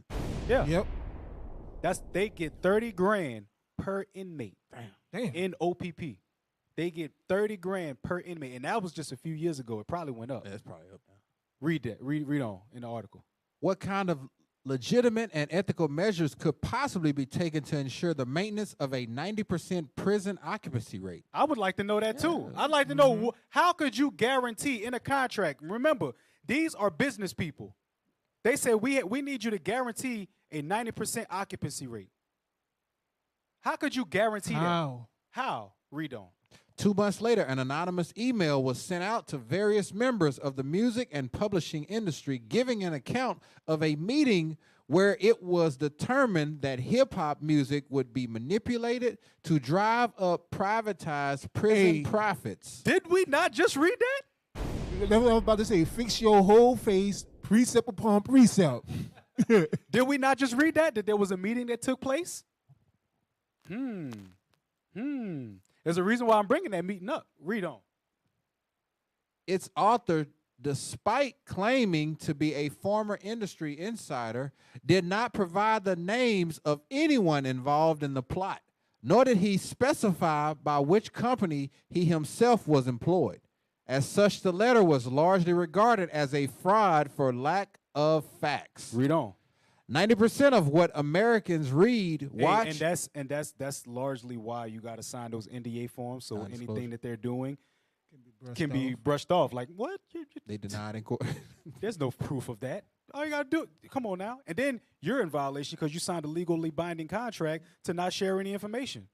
Yeah, Yep. they get 30 grand per inmate. Damn. In OPP. They get 30 grand per inmate. And that was just a few years ago. It probably went up. Yeah, it's probably up now. Read that. Read on in the article. What kind of legitimate and ethical measures could possibly be taken to ensure the maintenance of a 90% prison occupancy rate? I would like to know that too. I'd like to know how could you guarantee in a contract? Remember, these are business people. They say we need you to guarantee a 90% occupancy rate. How could you guarantee that? How? Read on. 2 months later, an anonymous email was sent out to various members of the music and publishing industry giving an account of a meeting where it was determined that hip-hop music would be manipulated to drive up privatized prison profits. Did we not just read that? That's what I was about to say. Fix your whole face, precept upon precept. Did we not just read that there was a meeting that took place? There's a reason why I'm bringing that meeting up. Read on. Its author, despite claiming to be a former industry insider, did not provide the names of anyone involved in the plot, nor did he specify by which company he himself was employed. As such, the letter was largely regarded as a fraud for lack of facts. Read on. 90% of what Americans read, watch, and that's largely why you got to sign those NDA forms. So Non-disclosure. anything that they're doing Can can be brushed off. Like what? they denied in court. There's no proof of that. All you gotta do, come on now, and then you're in violation because you signed a legally binding contract to not share any information.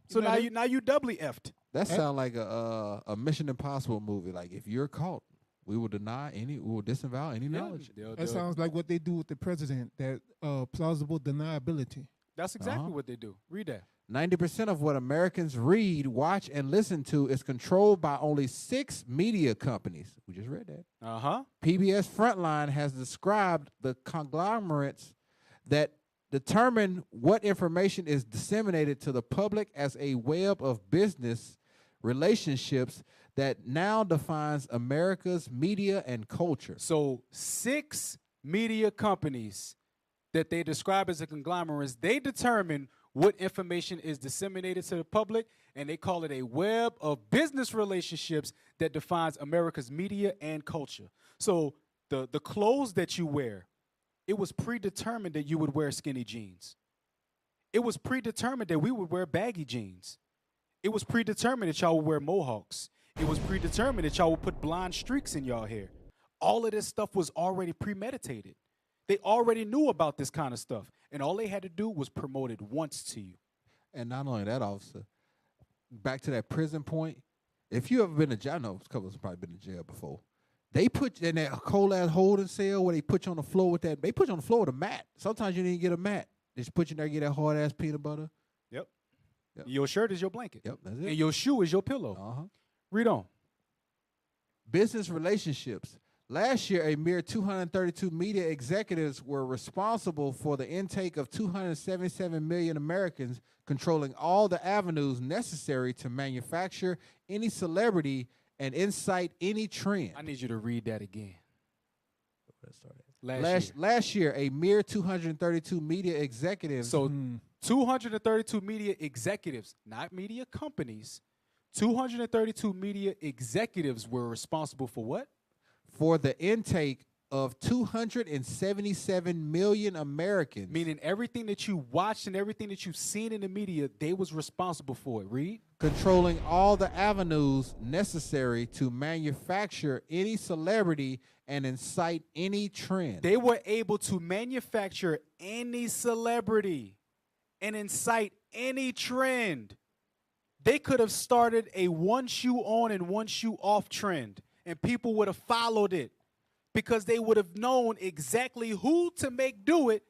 So You know now you doubly effed. That sounds like a Mission Impossible movie. Like if you're caught, we will disavow any knowledge. That sounds like what they do with the president, that plausible deniability. That's exactly what they do. Read that. 90% of what Americans read, watch, and listen to is controlled by only 6 media companies. We just read that. PBS Frontline has described the conglomerates that determine what information is disseminated to the public as a web of business relationships that now defines America's media and culture. So 6 media companies that they describe as a conglomerates, they determine what information is disseminated to the public, and they call it a web of business relationships that defines America's media and culture. So the clothes that you wear, it was predetermined that you would wear skinny jeans. It was predetermined that we would wear baggy jeans. It was predetermined that y'all would wear mohawks. It was predetermined that y'all would put blonde streaks in y'all hair. All of this stuff was already premeditated. They already knew about this kind of stuff, and all they had to do was promote it once to you. And not only that, officer, back to that prison point, if you ever been to jail, I know a couple of us have probably been to jail before. They put you in that cold-ass holding cell where they put you on the floor with that. They put you on the floor with a mat. Sometimes you didn't get a mat. They just put you there, get that hard-ass peanut butter. Yep. Your shirt is your blanket. Yep, that's it. And your shoe is your pillow. Read on. Business relationships. Last year, a mere 232 media executives were responsible for the intake of 277 million Americans, controlling all the avenues necessary to manufacture any celebrity and incite any trend. I need you to read that again. Last year, a mere 232 media executives. So 232 media executives, not media companies, 232 media executives were responsible for what? For the intake of 277 million Americans. Meaning everything that you watched and everything that you've seen in the media, they was responsible for it. Read. Controlling all the avenues necessary to manufacture any celebrity and incite any trend. They were able to manufacture any celebrity and incite any trend. They could have started a one shoe on and one shoe off trend, and people would have followed it because they would have known exactly who to make do it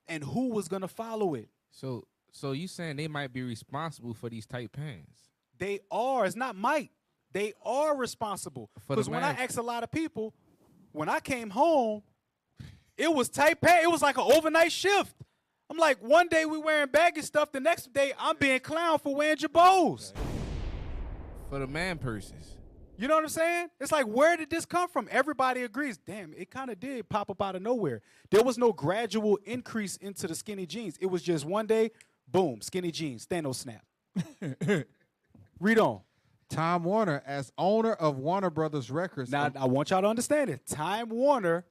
and who was going to follow it. So you saying they might be responsible for these tight pants? They are. It's not might. They are responsible. Because when I asked a lot of people, when I came home, it was tight pants. It was like an overnight shift. I'm like, one day we wearing baggy stuff. The next day I'm being clowned for wearing jabos. For the man purses. You know what I'm saying? It's like, where did this come from? Everybody agrees. Damn, it kind of did pop up out of nowhere. There was no gradual increase into the skinny jeans. It was just one day, boom, skinny jeans, Thanos snap. Read on. Time Warner, as owner of Warner Brothers Records. Now, I want y'all to understand it. Time Warner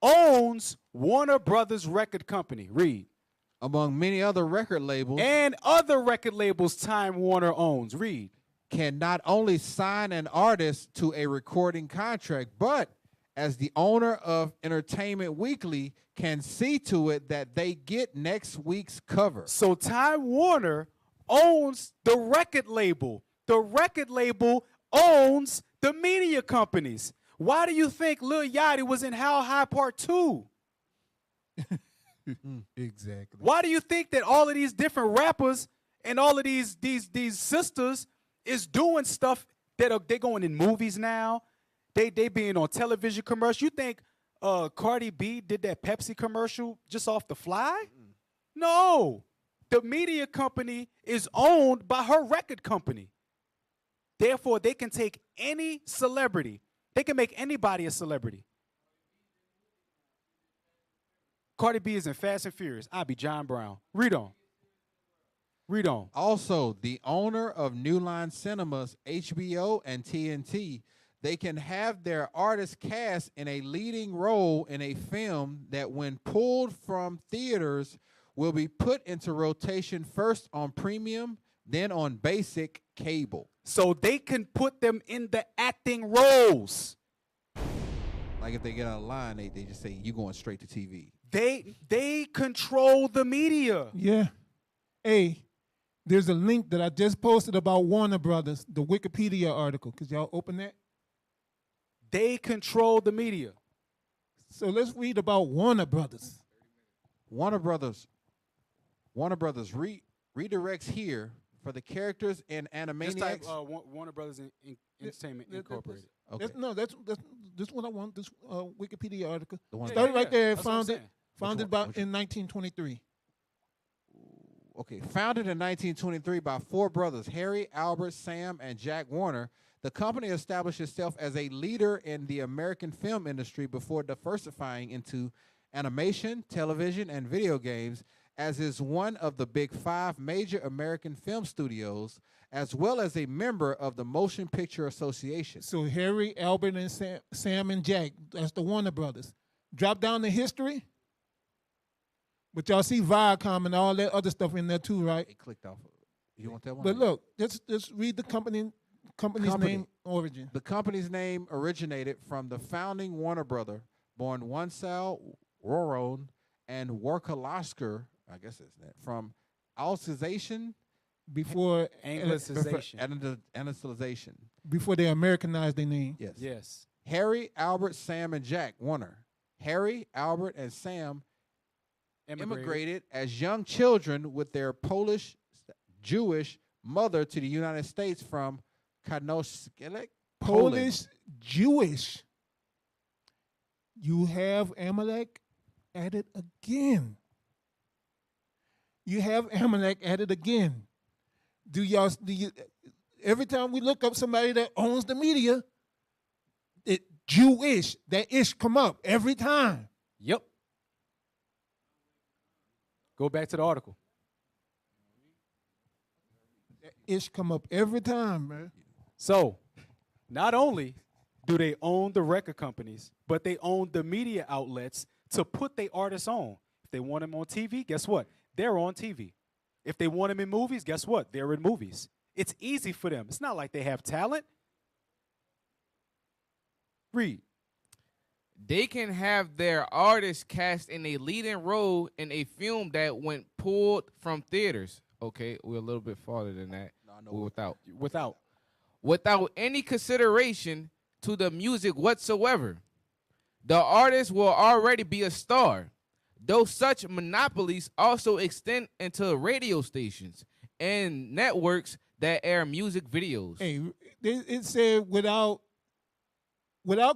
owns Warner Brothers Record Company. Read. Among many other record labels. And other record labels Time Warner owns. Read. Can not only sign an artist to a recording contract, but as the owner of Entertainment Weekly, can see to it that they get next week's cover. So Time Warner owns the record label. The record label owns the media companies. Why do you think Lil Yachty was in How High Part 2? Exactly. Why do you think that all of these different rappers and all of these sisters is doing stuff that they're going in movies now? They being on television commercials. You think Cardi B did that Pepsi commercial just off the fly? No. The media company is owned by her record company. Therefore, they can take any celebrity. They can make anybody a celebrity. Cardi B is in Fast and Furious. I'll be John Brown. Read on. Read on. Also, the owner of New Line Cinemas, HBO, and TNT They can have their artist cast in a leading role in a film that, when pulled from theaters, will be put into rotation first on premium, then on basic cable. So they can put them in the acting roles. Like if they get on a line, they just say, you going straight to TV. They control the media. Yeah. Hey, there's a link that I just posted about Warner Brothers, the Wikipedia article. Could y'all open that? They control the media. So let's read about Warner Brothers. Warner Brothers redirects here for the characters in Just type Animaniacs. Warner Brothers Entertainment Incorporated. Okay. That's what I want. This Wikipedia article. The one- Started right there. That's what I'm Founded saying. founded Which one? about in 1923. Okay, founded in 1923 by four brothers, Harry, Albert, Sam, and Jack Warner, the company established itself as a leader in the American film industry before diversifying into animation, television, and video games, as is one of the big five major American film studios, as well as a member of the Motion Picture Association. So Harry, Albert, and Sam and Jack. That's the Warner Brothers. Drop down to history. But y'all see Viacom and all that other stuff in there too, right? It clicked off. You want that one? But look, let's read the company's name origin. The company's name originated from the founding Warner brother, born Wansel Roron and Warkalasker, I guess it's that, from Alsatian Before Anglicization. before they Americanized their name. Yes. Yes. Harry, Albert, Sam, and Jack Warner. Harry, Albert, and Sam immigrated as young children with their Polish Jewish mother to the United States from Kanoshkelek, Polish Jewish. You have Amalek at it again. You have Amalek at it again. Do you every time we look up somebody that owns the media, it Jewish, that ish come up every time. Yep. Go back to the article. That ish come up every time, man. So, not only do they own the record companies, but they own the media outlets to put their artists on. If they want them on TV, guess what? They're on TV. If they want them in movies, guess what? They're in movies. It's easy for them. It's not like they have talent. Read. They can have their artists cast in a leading role in a film that went pulled from theaters. Okay, we're a little bit farther than that. We're without any consideration to the music whatsoever. The artist will already be a star, though such monopolies also extend into radio stations and networks that air music videos. Hey, it said without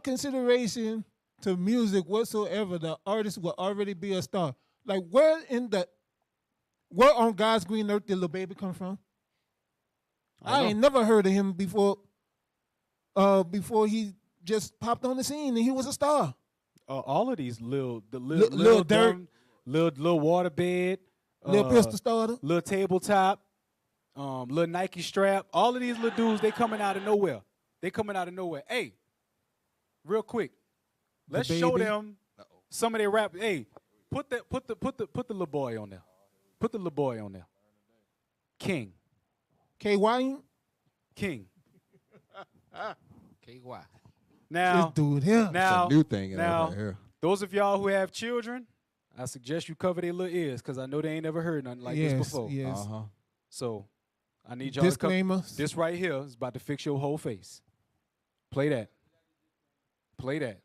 consideration to music whatsoever, the artist will already be a star. Like where on God's green earth did Lil Baby come from? I ain't never heard of him before he just popped on the scene and he was a star. All of these Lil Dirt, Durk, Lil Waterbed, Lil Pistol Starter, Lil Tabletop, Lil Nike Strap, all of these little dudes, they coming out of nowhere. Hey, real quick, let's show them some of their rap. Hey, put the little boy on there. Put the little boy on there. King. KY. King. KY. This Now, dude here. now, It's a new thing now, right here. those of y'all who have children, I suggest you cover their little ears because I know they ain't never heard nothing like this before. Yes. Uh-huh. So I need y'all to Disclaimer. this right here is about to fix your whole face. Play that. Play that.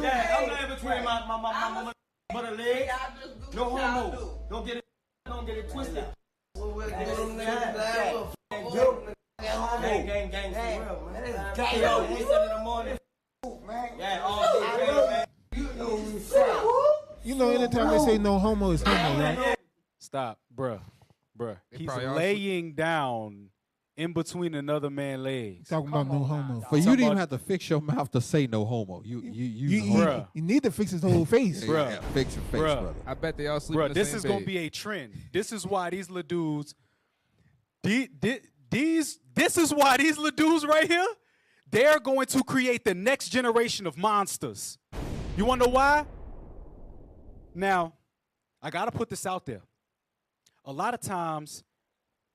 Yeah, I'm laying between my butter legs. No homo. Don't get it twisted. Gang, for real, man. Yo, we 7 in the morning. Yeah, all day, man. You know, anytime they say no homo, it's homo, right? Stop, bruh. He's probably all laying down in between another man's legs. Talking about no homo. But you didn't even have to fix your mouth to say no homo. You Bruh. You need to fix his whole face. Bruh. Yeah, fix your face, Bruh. brother. I bet they all sleep in Bruh, the this same is gonna bed. be a trend. This is why these little dudes, This is why these little dudes right here, they're going to create the next generation of monsters. You want to know why? Now, I got to put this out there. A lot of times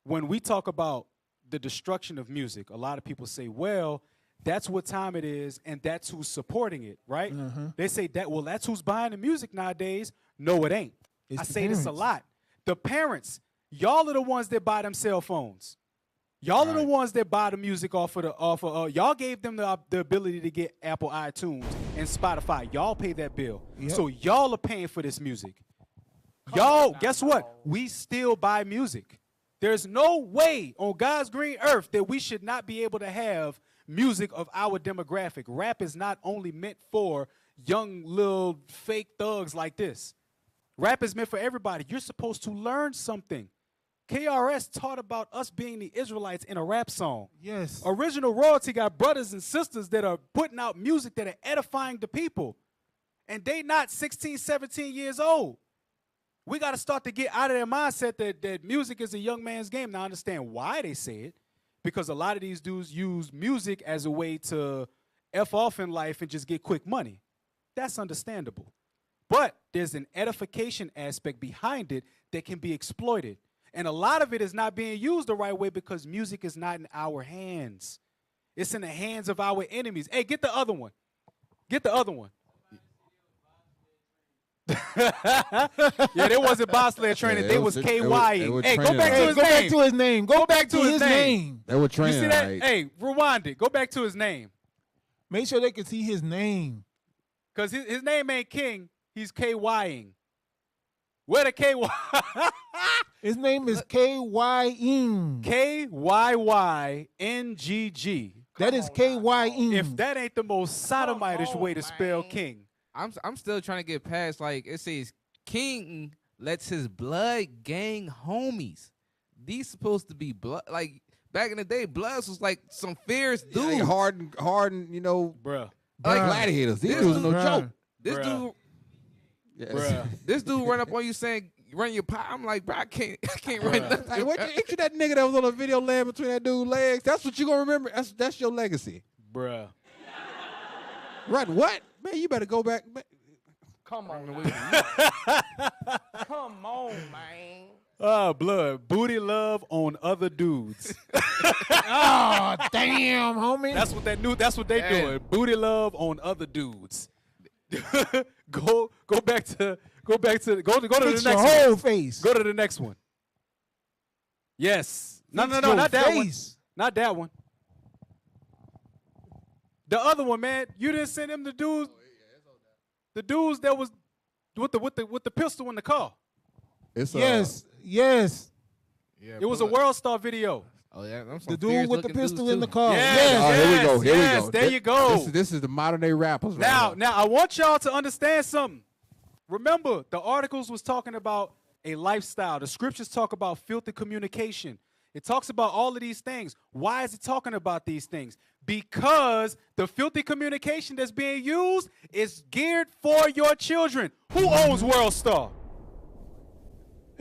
when we talk about the destruction of music, a lot of people say, well, that's what time it is, and that's who's supporting it, right? They say that, well, that's who's buying the music nowadays. No, it ain't. It's I the say this a parents. lot. The parents, y'all are the ones that buy them cell phones. Y'all are the ones that buy the music off of y'all gave them the ability to get Apple iTunes and Spotify. Y'all pay that bill. Yep. So y'all are paying for this music. Y'all, guess what? We still buy music. There's no way on God's green earth that we should not be able to have music of our demographic. Rap is not only meant for young little fake thugs like this. Rap is meant for everybody. You're supposed to learn something. KRS taught about us being the Israelites in a rap song. Yes. Original Royalty got brothers and sisters that are putting out music that are edifying the people. And they not 16, 17 years old. We got to start to get out of their mindset that music is a young man's game. Now, I understand why they say it. Because a lot of these dudes use music as a way to F off in life and just get quick money. That's understandable. But there's an edification aspect behind it that can be exploited. And a lot of it is not being used the right way because music is not in our hands. It's in the hands of our enemies. Hey, get the other one. Get the other one. Yeah, they wasn't bobsled training. Yeah, they it was was- KYing. they Hey, were go back to training his Go back name. to his name. Go back to his name. They were You training. see that? Like, Hey, rewind it. Go back to his name. Make sure they can see his name. Because his name ain't King. He's KYing. Where the KY? His name is K-Y-Ing. KYYNGG. That is K-Y-Ing. If that ain't the most sodomitish way to spell man. king. I'm still trying to get past, like, it says King lets his blood gang homies. These supposed to be blood, like, back in the day, Bloods was like some fierce dude. like hardened, you know, Bruh. like Bruh. gladiators. These This dudes are no Bruh. joke. This Bruh. dude, Yes. Bruh. this dude run up on you saying, run your pie. I'm like, bro, I can't run nothing. Like, what, ain't you that nigga that was on a video laying between that dude's legs? That's what you gonna remember. That's your legacy. Bruh. Run what? Man, you better go back. Man. Come on. Come on, man. Oh, blood. Booty love on other dudes. Oh, damn, homie. That's what they Yeah. doing. Booty love on other dudes. go to the Fix next your one. whole face. Go to the next one. Yes. No, Fix not your that one. face. Not that one. The other one, man. You didn't send him the dudes. The dudes that was with the pistol in the car. It's Yes. Yeah, It was a World Star video. Oh yeah, them some The dude fierce with the looking pistol dudes, in the too. car. Yes. Yes. Oh, here we go. Here yes, we go. there you go. This is the modern day rappers. Right Now, I want y'all to understand something. Remember, the articles was talking about a lifestyle. The scriptures talk about filthy communication. It talks about all of these things. Why is it talking about these things? Because the filthy communication that's being used is geared for your children. Who owns World Star?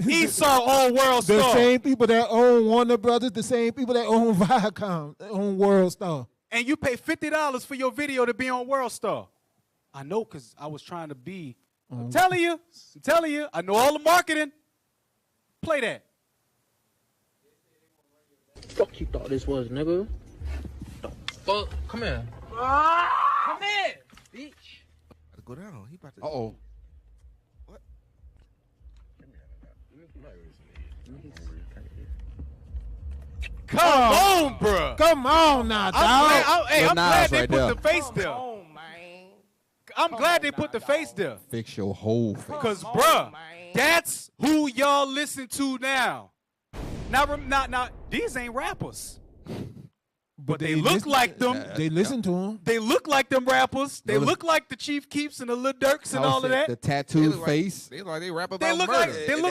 Esau owns World The Star. same people that own Warner Brothers, the same people that own Viacom, that own World Star. And you pay $50 for your video to be on World Star. I know, because I was trying to be. I'm telling you. I know all the marketing. Play that. Fuck you thought this was, nigga? Fuck, come here. Come here, bitch. Gotta go down. He about to. Uh-oh. Come on, bruh. Come on now, dog. I'm glad they right put there. the face Come there. on, man. I'm glad they put the face there. Fix your whole face. Because, on, bruh, man. that's who y'all listen to now. Now, these ain't rappers. But they look listen- like them. They listen to him. They look like them rappers. They Notice- look like the Chief Keeps and the Lil Durks and How all of is it? that. The They tattooed look like- face. They look like they rap about They look murder.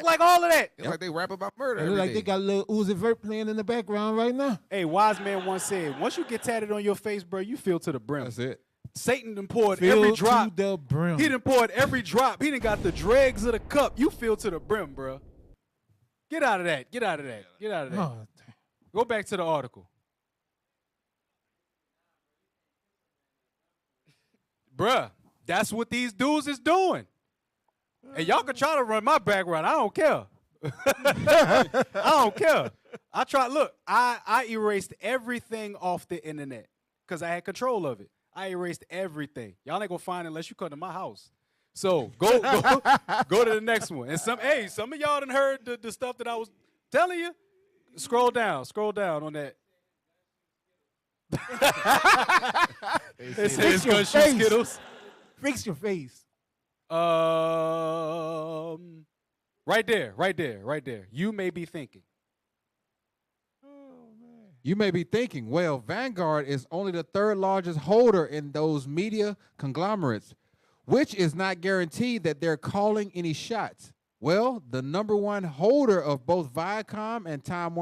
like all of that. They look like they rap about murder. They look every like they day. got a little Uzi Vert playing in the background right now. Hey, wise man once said, once you get tatted on your face, bro, you feel to the brim. That's it. Satan done poured Filled every drop. to the brim. He done poured every drop. He done got the dregs of the cup. You feel to the brim, bro. Get out of that. Get out of that. Get out of that. Oh, Go back to the article. Bruh, that's what these dudes is doing. And y'all can try to run my background. I don't care. I don't care. I erased everything off the internet because I had control of it. I erased everything. Y'all ain't gonna find it unless you come to my house. So go to the next one. And some of y'all done heard the stuff that I was telling you. Scroll down on that. It says gun shoot Skittles. Fix your face. Right there. You may be thinking. You may be thinking, well, Vanguard is only the third largest holder in those media conglomerates, which is not guaranteed that they're calling any shots. Well, the number one holder of both Viacom and Time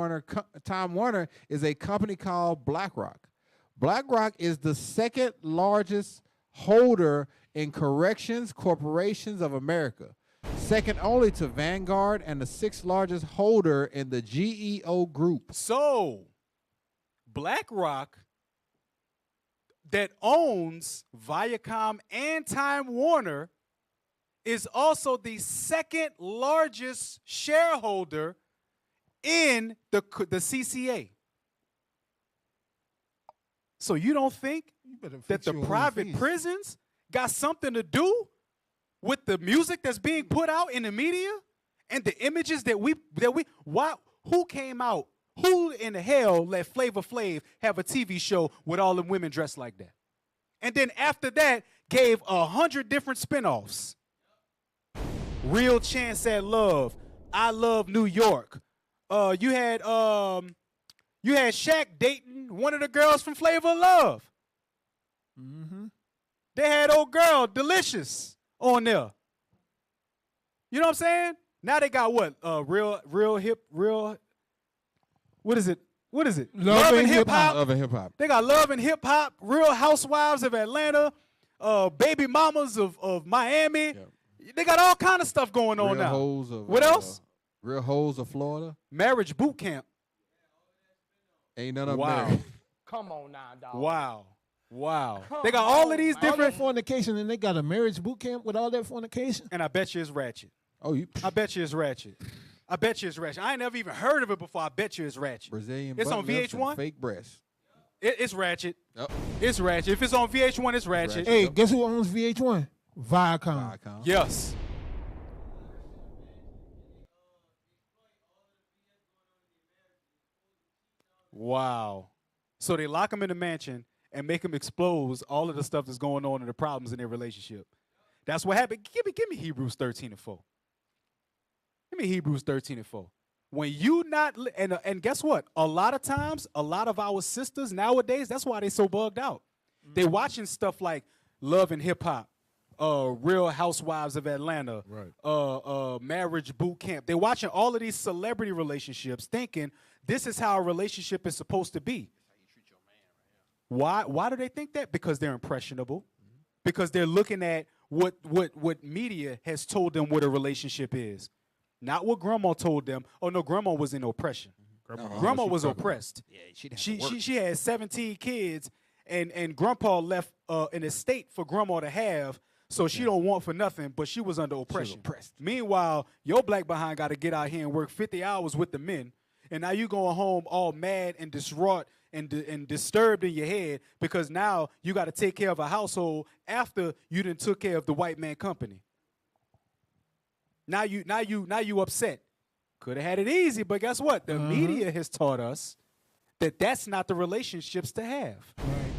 Warner is a company called BlackRock. BlackRock is the second largest holder in Corrections Corporations of America, second only to Vanguard, and the sixth largest holder in the GEO Group. So, BlackRock that owns Viacom and Time Warner is also the second largest shareholder in the CCA. So you don't think that the private prisons got something to do with the music that's being put out in the media and the images who came out? Who in the hell let Flavor Flav have a TV show with all them women dressed like that? And then after that, gave 100 different spinoffs. Real Chance at Love, I Love New York. You had Shaq dating one of the girls from Flavor of Love. Mm-hmm. They had old girl Delicious on there. You know what I'm saying? Now they got what? Real hip. What is it? Love and Hip Hop. Love and Hip Hop. They got Love and Hip Hop, Real Housewives of Atlanta, Baby Mamas of Miami. Yep. They got all kind of stuff going on now. What else? Real Hoes of Florida. Marriage Boot Camp. Ain't none of them married. Come on now, dog. Wow. They got all of these different all that fornication, and they got a marriage boot camp with all that fornication. And I bet you it's ratchet. I bet you it's ratchet. I ain't never even heard of it before. I bet you it's ratchet. Brazilian. It's on VH1. Fake breasts. It's ratchet. Yep. It's ratchet. If it's on VH1, it's ratchet. Hey, guess who owns VH1? Viacom. Yes. Wow. So they lock them in the mansion and make them expose all of the stuff that's going on and the problems in their relationship. That's what happened. Give me Hebrews 13:4. Give me Hebrews 13:4. When you not and guess what? A lot of times, a lot of our sisters nowadays, that's why they so bugged out. Mm-hmm. They watching stuff like Love and Hip Hop, Real Housewives of Atlanta, right. Marriage Boot Camp. They're watching all of these celebrity relationships, thinking this is how a relationship is supposed to be. That's how you treat your man right here. Why do they think that? Because they're impressionable. Mm-hmm. Because they're looking at what media has told them what a relationship is. Not what grandma told them. Oh no, grandma was in oppression. Mm-hmm. Grandma was oppressed. Yeah, she had 17 kids, and grandpa left an estate for grandma to have, so she don't want for nothing, but she was under oppression. Meanwhile, your black behind got to get out here and work 50 hours with the men, and now you going home all mad and distraught and disturbed in your head because now you got to take care of a household after you done took care of the white man company. Now you upset. Could have had it easy, but guess what? The media has taught us that that's not the relationships to have.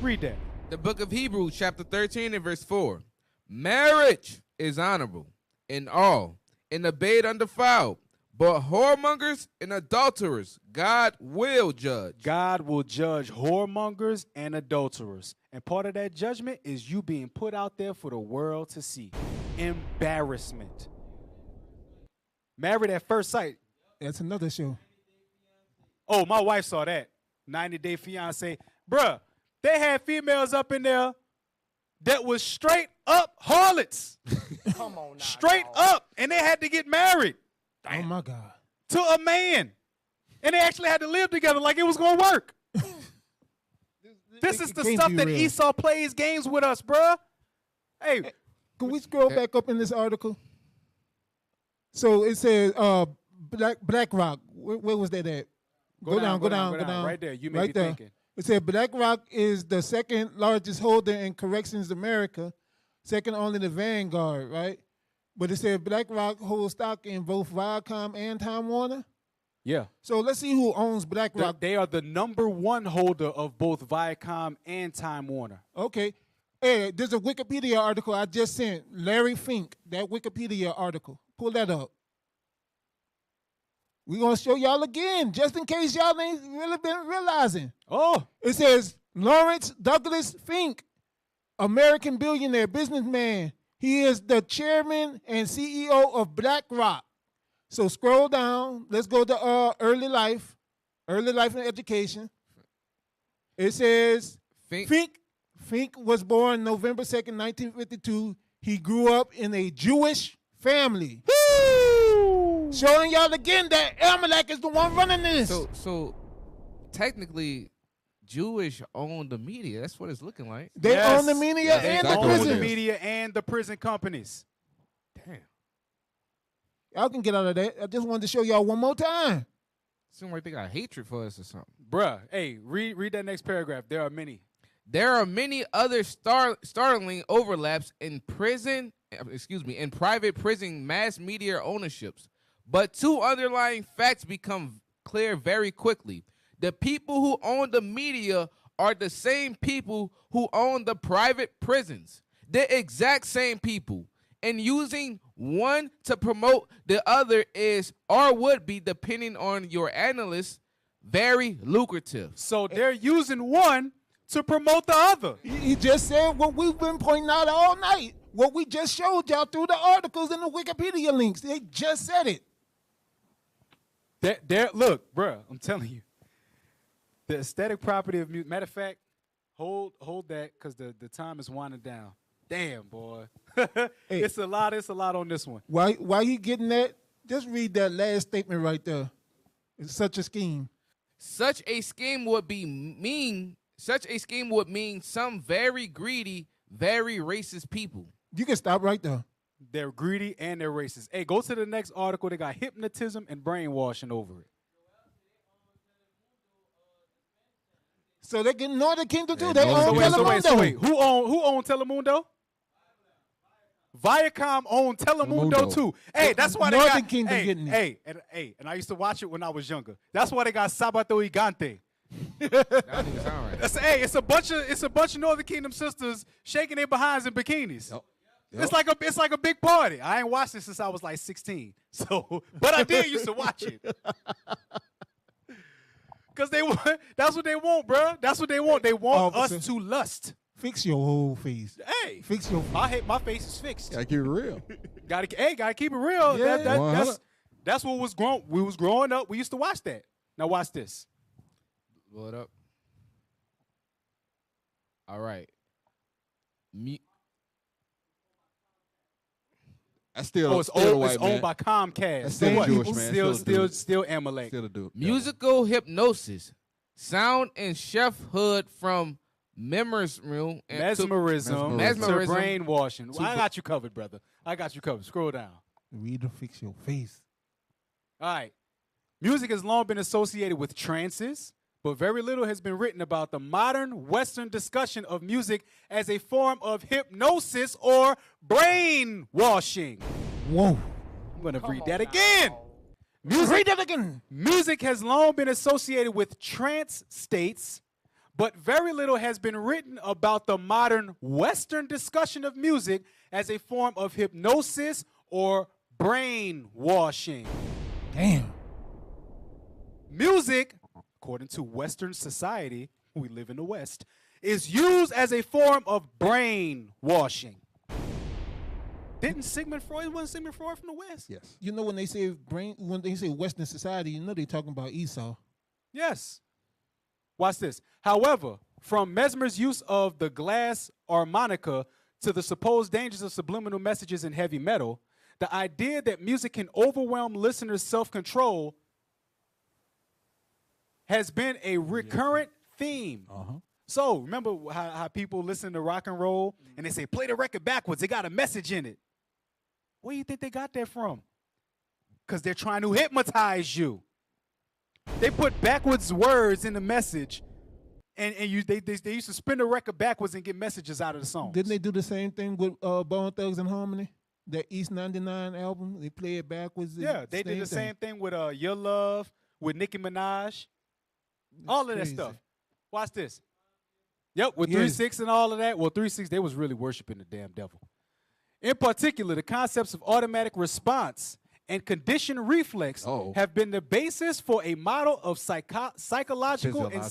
Read that. The book of Hebrews, chapter 13 and verse 4. Marriage is honorable in all, and the bed undefiled, but whoremongers and adulterers God will judge. God will judge whoremongers and adulterers. And part of that judgment is you being put out there for the world to see. Embarrassment. Married at First Sight. That's another show. Oh, my wife saw that. 90 Day Fiance. Bruh, they had females up in there that was straight up harlots. Come on now. Straight up. And they had to get married. Oh, my God. To a man. And they actually had to live together like it was going to work. This is the stuff that Esau plays games with us, bruh. Hey. Can we scroll back up in this article? So it says BlackRock. Where was that at? Go down. Right there. You may be thinking. It said BlackRock is the second largest holder in Corrections America, second only to Vanguard, right? But it said BlackRock holds stock in both Viacom and Time Warner. Yeah. So let's see who owns BlackRock. They are the #1 holder of both Viacom and Time Warner. Okay. Hey, there's a Wikipedia article I just sent. Larry Fink, that Wikipedia article. Pull that up. We're going to show y'all again, just in case y'all ain't really been realizing. Oh. It says Lawrence Douglas Fink, American billionaire, businessman. He is the chairman and CEO of BlackRock. So scroll down. Let's go to early life and education. It says Fink was born November 2nd, 1952. He grew up in a Jewish family. Woo! Showing y'all again that Amalek is the one running this. So technically, Jewish own the media. That's what it's looking like. They own the media and the prison. Own the media and the prison companies. Damn. Y'all can get out of that. I just wanted to show y'all one more time. Seems like they got hatred for us or something. Bruh, hey, read that next paragraph. There are many. There are many other startling overlaps in private prison mass media ownerships. But two underlying facts become clear very quickly. The people who own the media are the same people who own the private prisons. The exact same people. And using one to promote the other is or would be, depending on your analyst, very lucrative. So they're using one to promote the other. He just said what we've been pointing out all night. What we just showed y'all through the articles and the Wikipedia links. They just said it. Look, bruh, I'm telling you. The aesthetic property of music. Matter of fact, hold that because the time is winding down. Damn, boy. Hey, it's a lot on this one. Why you getting that? Just read that last statement right there. It's such a scheme. Such a scheme would mean some very greedy, very racist people. You can stop right there. They're greedy and they're racist. Hey, go to the next article. They got hypnotism and brainwashing over it. So they're getting Northern Kingdom too. They own Telemundo. So wait. Who own Telemundo? Viacom owned Telemundo too. Hey, that's why Northern Kingdom getting it. Hey, and I used to watch it when I was younger. That's why they got Sabato Gigante. That doesn't sound right. It's a bunch of Northern Kingdom sisters shaking their behinds in bikinis. Yep. It's like a big party. I ain't watched it since I was like 16. So, but I did used to watch it. Cause that's what they want, bro. That's what they want. They want us to lust. Fix your whole face. Hey, fix your. My face is fixed. Gotta keep it real. gotta keep it real. Yeah. That's what was grown. We was growing up. We used to watch that. Now watch this. Blow it up. All right. That's still. It's owned by Comcast. That's still Jewish, man. Still Amalek. Still a dude. Musical hypnosis, sound and chefhood from mesmerism to brainwashing. I got you covered, brother. I got you covered. Scroll down. Read or fix your face. All right. Music has long been associated with trances, but very little has been written about the modern Western discussion of music as a form of hypnosis or brainwashing. Whoa. I'm going to read that again. Read that again. Music has long been associated with trance states, but very little has been written about the modern Western discussion of music as a form of hypnosis or brainwashing. Damn. Music, according to Western society, we live in the West, is used as a form of brainwashing. Wasn't Sigmund Freud from the West? Yes. You know when they say Western society, you know they're talking about Esau. Yes. Watch this. However, from Mesmer's use of the glass harmonica to the supposed dangers of subliminal messages in heavy metal, the idea that music can overwhelm listeners' self-control has been a recurrent theme. So remember how people listen to rock and roll and they say, play the record backwards. It got a message in it. Where do you think they got that from? Because they're trying to hypnotize you. They put backwards words in the message, and they used to spin the record backwards and get messages out of the song. Didn't they do the same thing with Bone Thugs and Harmony? That East 99 album, they play it backwards. Yeah, they did the same thing with Your Love, with Nicki Minaj. All of that stuff. Watch this. Yep, with 3-6 and all of that. Well, 3-6, they was really worshiping the damn devil. In particular, the concepts of automatic response and conditioned reflex have been the basis for a model of psychological and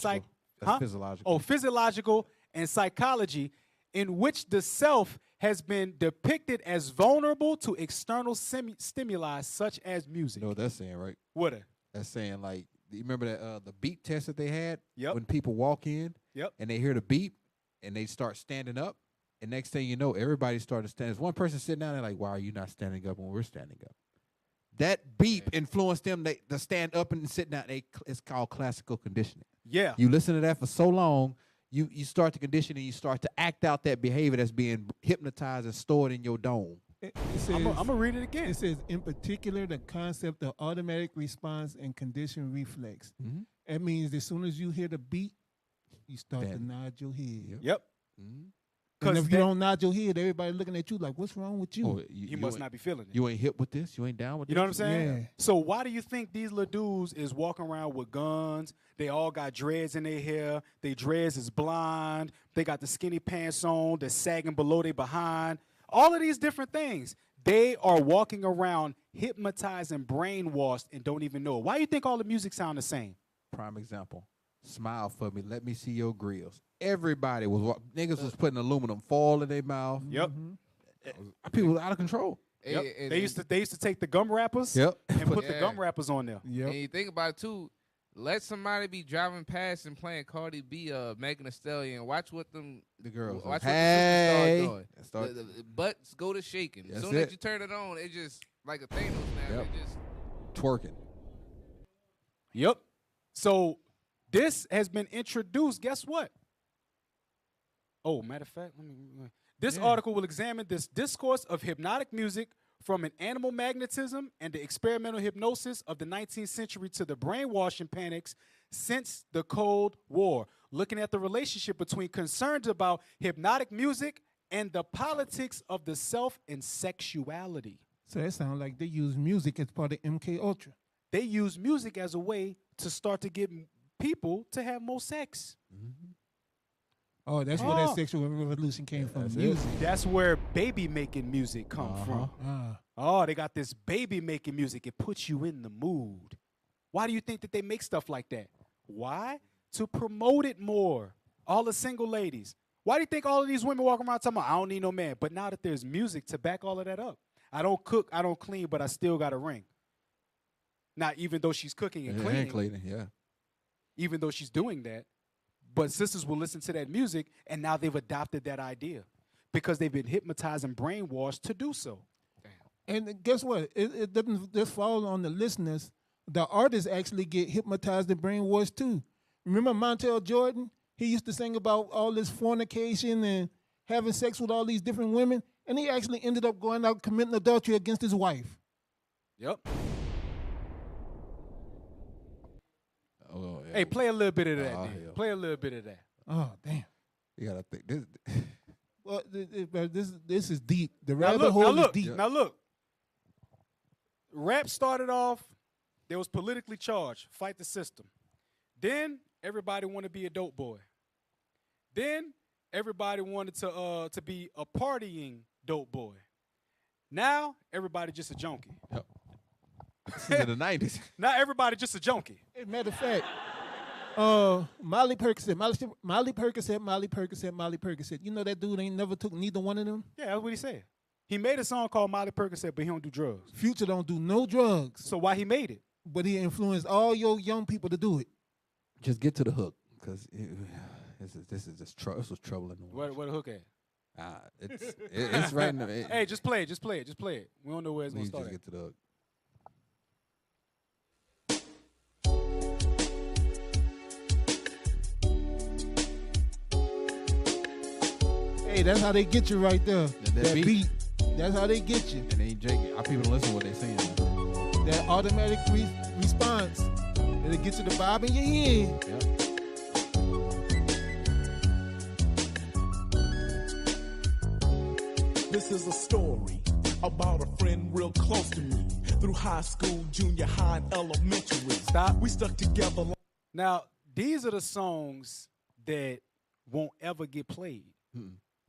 physiological and psychology in which the self has been depicted as vulnerable to external stimuli such as music. You know what that's saying, right? What? That's saying, like, you remember that the beat test that they had? Yep. When people walk in Yep. and they hear the beep and they start standing up, and next thing you know, everybody started to stand. There's one person sitting down there like, why are you not standing up when we're standing up? That beep influenced them to stand up and sit down. It's called classical conditioning. Yeah. You listen to that for so long, you start to condition and you start to act out that behavior that's being hypnotized and stored in your dome. I'm going to read it again. It says, in particular, the concept of automatic response and conditioned reflex. That means as soon as you hear the beat, you start to nod your head. Yep. And if you don't nod your head, everybody looking at you like, what's wrong with you? Oh, you must not be feeling it. You ain't hip with this? You ain't down with this? You know what I'm saying? Yeah. So why do you think these little dudes is walking around with guns? They all got dreads in their hair. They dreads is blonde. They got the skinny pants on. They're sagging below their behind. All of these different things. They are walking around hypnotized and brainwashed and don't even know it. Why do you think all the music sound the same? Prime example. Smile for me. Let me see your grills. Everybody was niggas was putting aluminum foil in their mouth. Yep. People were out of control. Yep. They used to take the gum wrappers and put the gum wrappers on there. And you think about it too, let somebody be driving past and playing Cardi B, Megan Thee Stallion. Watch what the girls. Watch hey. what the superstars doing. The butts go to shaking. As soon as you turn it on, it just like a Thanos now. Yep. It just twerking. Yep. So this has been introduced. Guess what? Oh, matter of fact, this article will examine this discourse of hypnotic music from an animal magnetism and the experimental hypnosis of the 19th century to the brainwashing panics since the Cold War, looking at the relationship between concerns about hypnotic music and the politics of the self and sexuality. So that sounds like they use music as part of MK Ultra. They use music as a way to start to get people to have more sex. Oh, that's where that sexual revolution came from. Music. That's where baby making music come from. Oh, they got this baby making music. It puts you in the mood. Why do you think that they make stuff like that? Why? To promote it more. All the single ladies. Why do you think all of these women walk around talking about, I don't need no man? But now that there's music to back all of that up. I don't cook, I don't clean, but I still got a ring. Now, even though she's cooking and cleaning. Even though she's doing that. But sisters will listen to that music, and now they've adopted that idea because they've been hypnotized and brainwashed to do so. And guess what? It doesn't just fall on the listeners. The artists actually get hypnotized and brainwashed too. Remember Montel Jordan? He used to sing about all this fornication and having sex with all these different women, and he actually ended up going out committing adultery against his wife. Yep. Oh, yeah. Hey, play a little bit of that. Play a little bit of that. Oh, damn. You gotta think this. Well, this is deep. The rabbit hole is deep. Now look. Rap started off. There was politically charged. Fight the system. Then everybody wanted to be a dope boy. Then everybody wanted to be a partying dope boy. Now everybody just a junkie. Yep. This is in the 90s. Now everybody just a junkie. As a matter of fact, Molly Percocet. You know that dude ain't never took neither one of them? Yeah, that's what he said. He made a song called Molly Percocet, but he don't do drugs. Future don't do no drugs. So why he made it? But he influenced all your young people to do it. Just get to the hook, because this is just this was troubling. Where the hook at? It's right in the. Hey, just play it. We don't know where it's gonna start. Just get to the hook. Hey, that's how they get you right there. That beat. That's how they get you. And then Jake, our people don't listen to what they saying. That automatic response. And it gets you the vibe in your head. Yep. This is a story about a friend real close to me. Through high school, junior high, and elementary. Stop. We stuck together. Now, these are the songs that won't ever get played.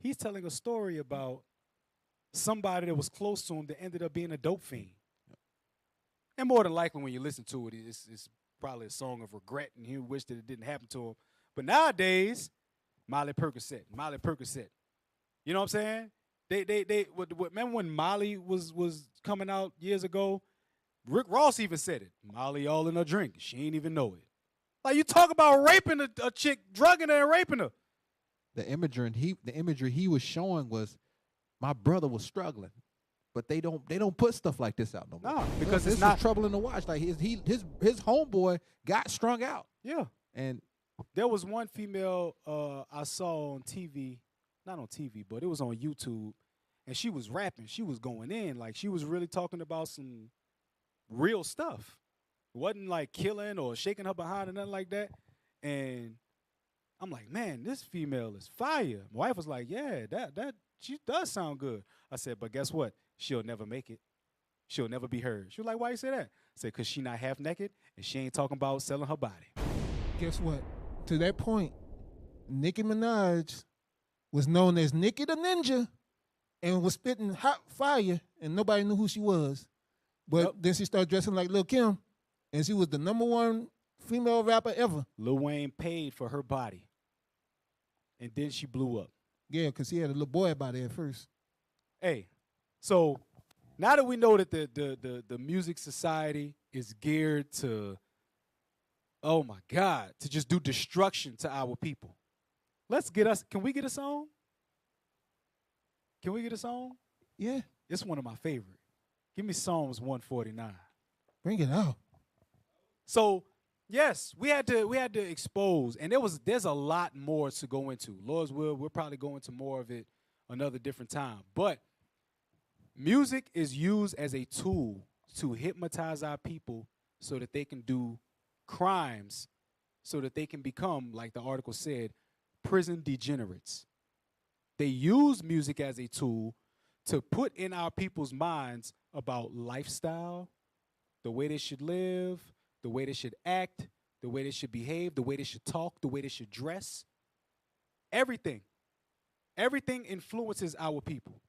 He's telling a story about somebody that was close to him that ended up being a dope fiend. And more than likely, when you listen to it, it's probably a song of regret, and he wished that it didn't happen to him. But nowadays, Molly Percocet. You know what I'm saying? They remember when Molly was coming out years ago? Rick Ross even said it. Molly all in her drink. She ain't even know it. Like, you talk about raping a chick, drugging her and raping her. The imagery he was showing was, my brother was struggling, but they don't put stuff like this out no more. No, because this it's not is troubling to watch. Like his homeboy got strung out. Yeah. And there was one female I saw on TV, not on TV, but it was on YouTube, and she was rapping. She was going in. Like, she was really talking about some real stuff. It wasn't like killing or shaking her behind or nothing like that. And I'm like, man, this female is fire. My wife was like, yeah, that she does sound good. I said, but guess what? She'll never make it. She'll never be heard. She was like, why you say that? I said, because she not half naked, and she ain't talking about selling her body. Guess what? To that point, Nicki Minaj was known as Nicki the Ninja and was spitting hot fire, and nobody knew who she was. But then she started dressing like Lil' Kim, and she was the #1 female rapper ever. Lil Wayne paid for her body, and then she blew up. Yeah, because he had a little boy body at first. Hey, so now that we know that the music society is geared to, oh my God, to just do destruction to our people, can we get a song? Can we get a song? Yeah. It's one of my favorite. Give me Psalms 149. Bring it out. So, yes, we had to expose, and there's a lot more to go into. Lord's will, we'll probably go into more of it another different time. But music is used as a tool to hypnotize our people so that they can do crimes, so that they can become, like the article said, prison degenerates. They use music as a tool to put in our people's minds about lifestyle, the way they should live, the way they should act, the way they should behave, the way they should talk, the way they should dress. Everything. Everything influences our people.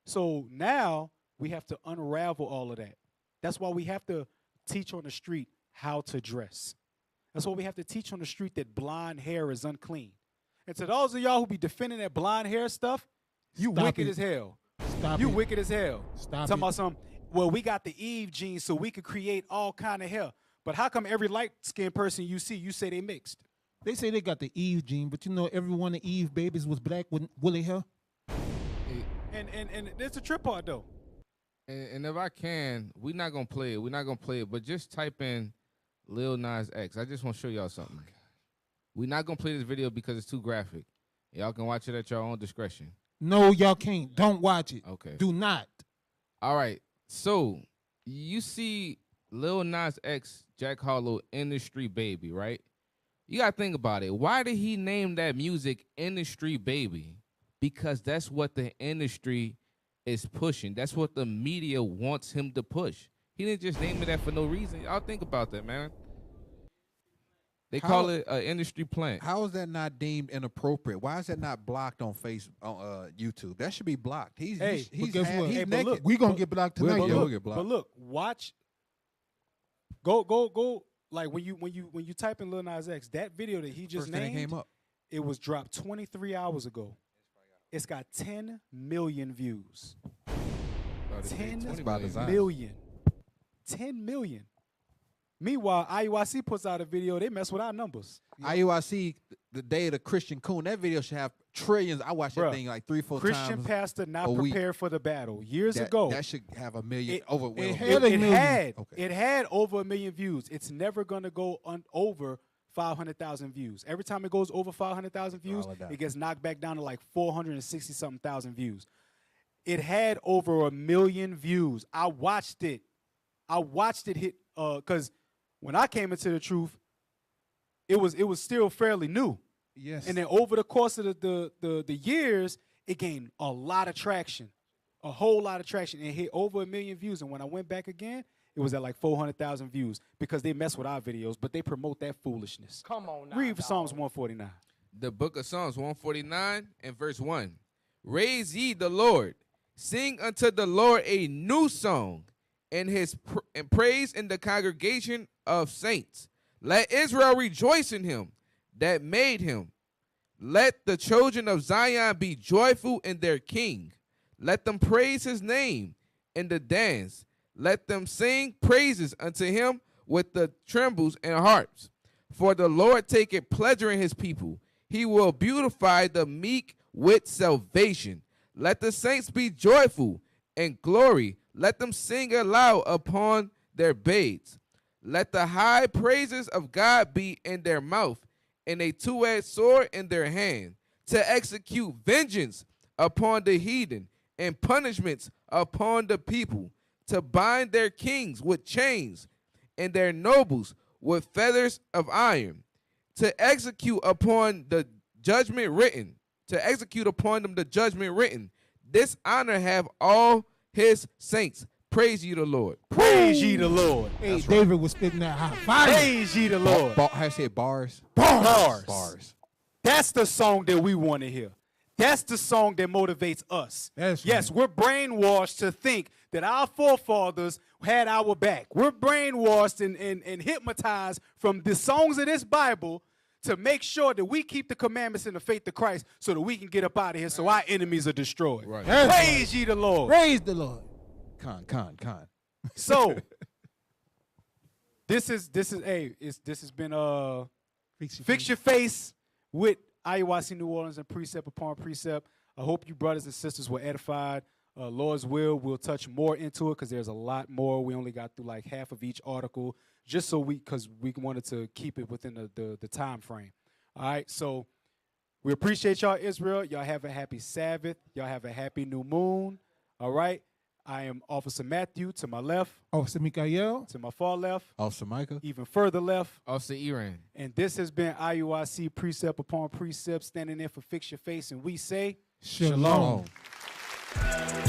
So now we have to unravel all of that. That's why we have to teach on the street how to dress. That's why we have to teach on the street that blonde hair is unclean. And to those of y'all who be defending that blonde hair stuff, you Stop wicked it. as hell. Stop You it. wicked as hell. Stop Talking it. about some, well, we got the Eve gene so we could create all kind of hair. But how come every light-skinned person you see, you say they mixed? They say they got the Eve gene, but you know every one of Eve babies was black with woolly hair. And it's a trip part, though. And if I can, we're not going to play it. We're not going to play it. But just type in Lil Nas X. I just want to show y'all something. We're not going to play this video because it's too graphic. Y'all can watch it at your own discretion. No, y'all can't. Don't watch it. Okay. Do not. All right. So you see Lil Nas X, Jack Harlow, Industry Baby, right? You got to think about it. Why did he name that music Industry Baby? Because that's what the industry is pushing. That's what the media wants him to push. He didn't just name it that for no reason. Y'all think about that, man. They call it an industry plant. How is that not deemed inappropriate? Why is that not blocked on YouTube? That should be blocked. He's But guess what? He's but naked. look, We gonna get blocked tonight. Yeah, yo. we'll get blocked. But look, watch. Go. Like when you type in Lil Nas X, that video that he just First thing that named, came up. it was dropped 23 hours ago. It's got 10 million views. 10 That's by design. million. 10 million. Meanwhile, IUIC puts out a video, they mess with our numbers. IUIC, the day of the Christian Coon, that video should have trillions. I watched that Bruh, thing like 3-4 Christian times. pastor not a week. prepared for the battle. Years That- ago, that should have a million it- over. it well, had a million. had Okay. it had over 1 million views. It's never gonna go over 500,000 views. Every time it goes over 500,000 views, it gets knocked back down to like 460-something thousand views. It had over 1 million views. I watched it hit, because when I came into the truth, it was still fairly new. Yes. And then over the course of the years, it gained a lot of traction, a whole lot of traction. It hit over 1 million views. And when I went back again, it was at like 400,000 views because they mess with our videos, but they promote that foolishness. Come on now. Read Psalms 149. The book of Psalms 149 and verse 1. Raise ye the Lord, sing unto the Lord a new song, and praise in the congregation of saints. Let Israel rejoice in him that made him. Let the children of Zion be joyful in their king. Let them praise his name in the dance. Let them sing praises unto him with the timbrels and harps. For the Lord taketh pleasure in his people. He will beautify the meek with salvation. Let the saints be joyful and glory. Let them sing aloud upon their beds. Let the high praises of God be in their mouth, and a two-edged sword in their hand, to execute vengeance upon the heathen and punishments upon the people, to bind their kings with chains and their nobles with fetters of iron, to execute upon the judgment written, to execute upon them the judgment written. This honor have all his saints. Praise ye the Lord. Praise ye the Lord. Hey, that's David was spitting that hot fire. Praise ye the Lord. How you say bars? Bars. That's the song that we want to hear. That's the song that motivates us. That's yes, we're brainwashed to think that our forefathers had our back. We're brainwashed and hypnotized from the songs of this Bible to make sure that we keep the commandments and the faith of Christ so that we can get up out of here so our enemies are destroyed. Right. Praise ye the Lord. Praise the Lord. Con. So this has been Fix Your Face with IUIC New Orleans and precept upon precept. I hope you brothers and sisters were edified. Lord's will, we'll touch more into it because there's a lot more. We only got through like half of each article just so because we wanted to keep it within the time frame. All right, so we appreciate y'all, Israel. Y'all have a happy Sabbath. Y'all have a happy new moon. All right. I am Officer Matthew to my left. Officer Mikha'el. To my far left. Officer Micah. Even further left. Officer Iran. And this has been IUIC Precept upon Precept, standing in for Fix Your Face. And we say, Shalom. Shalom.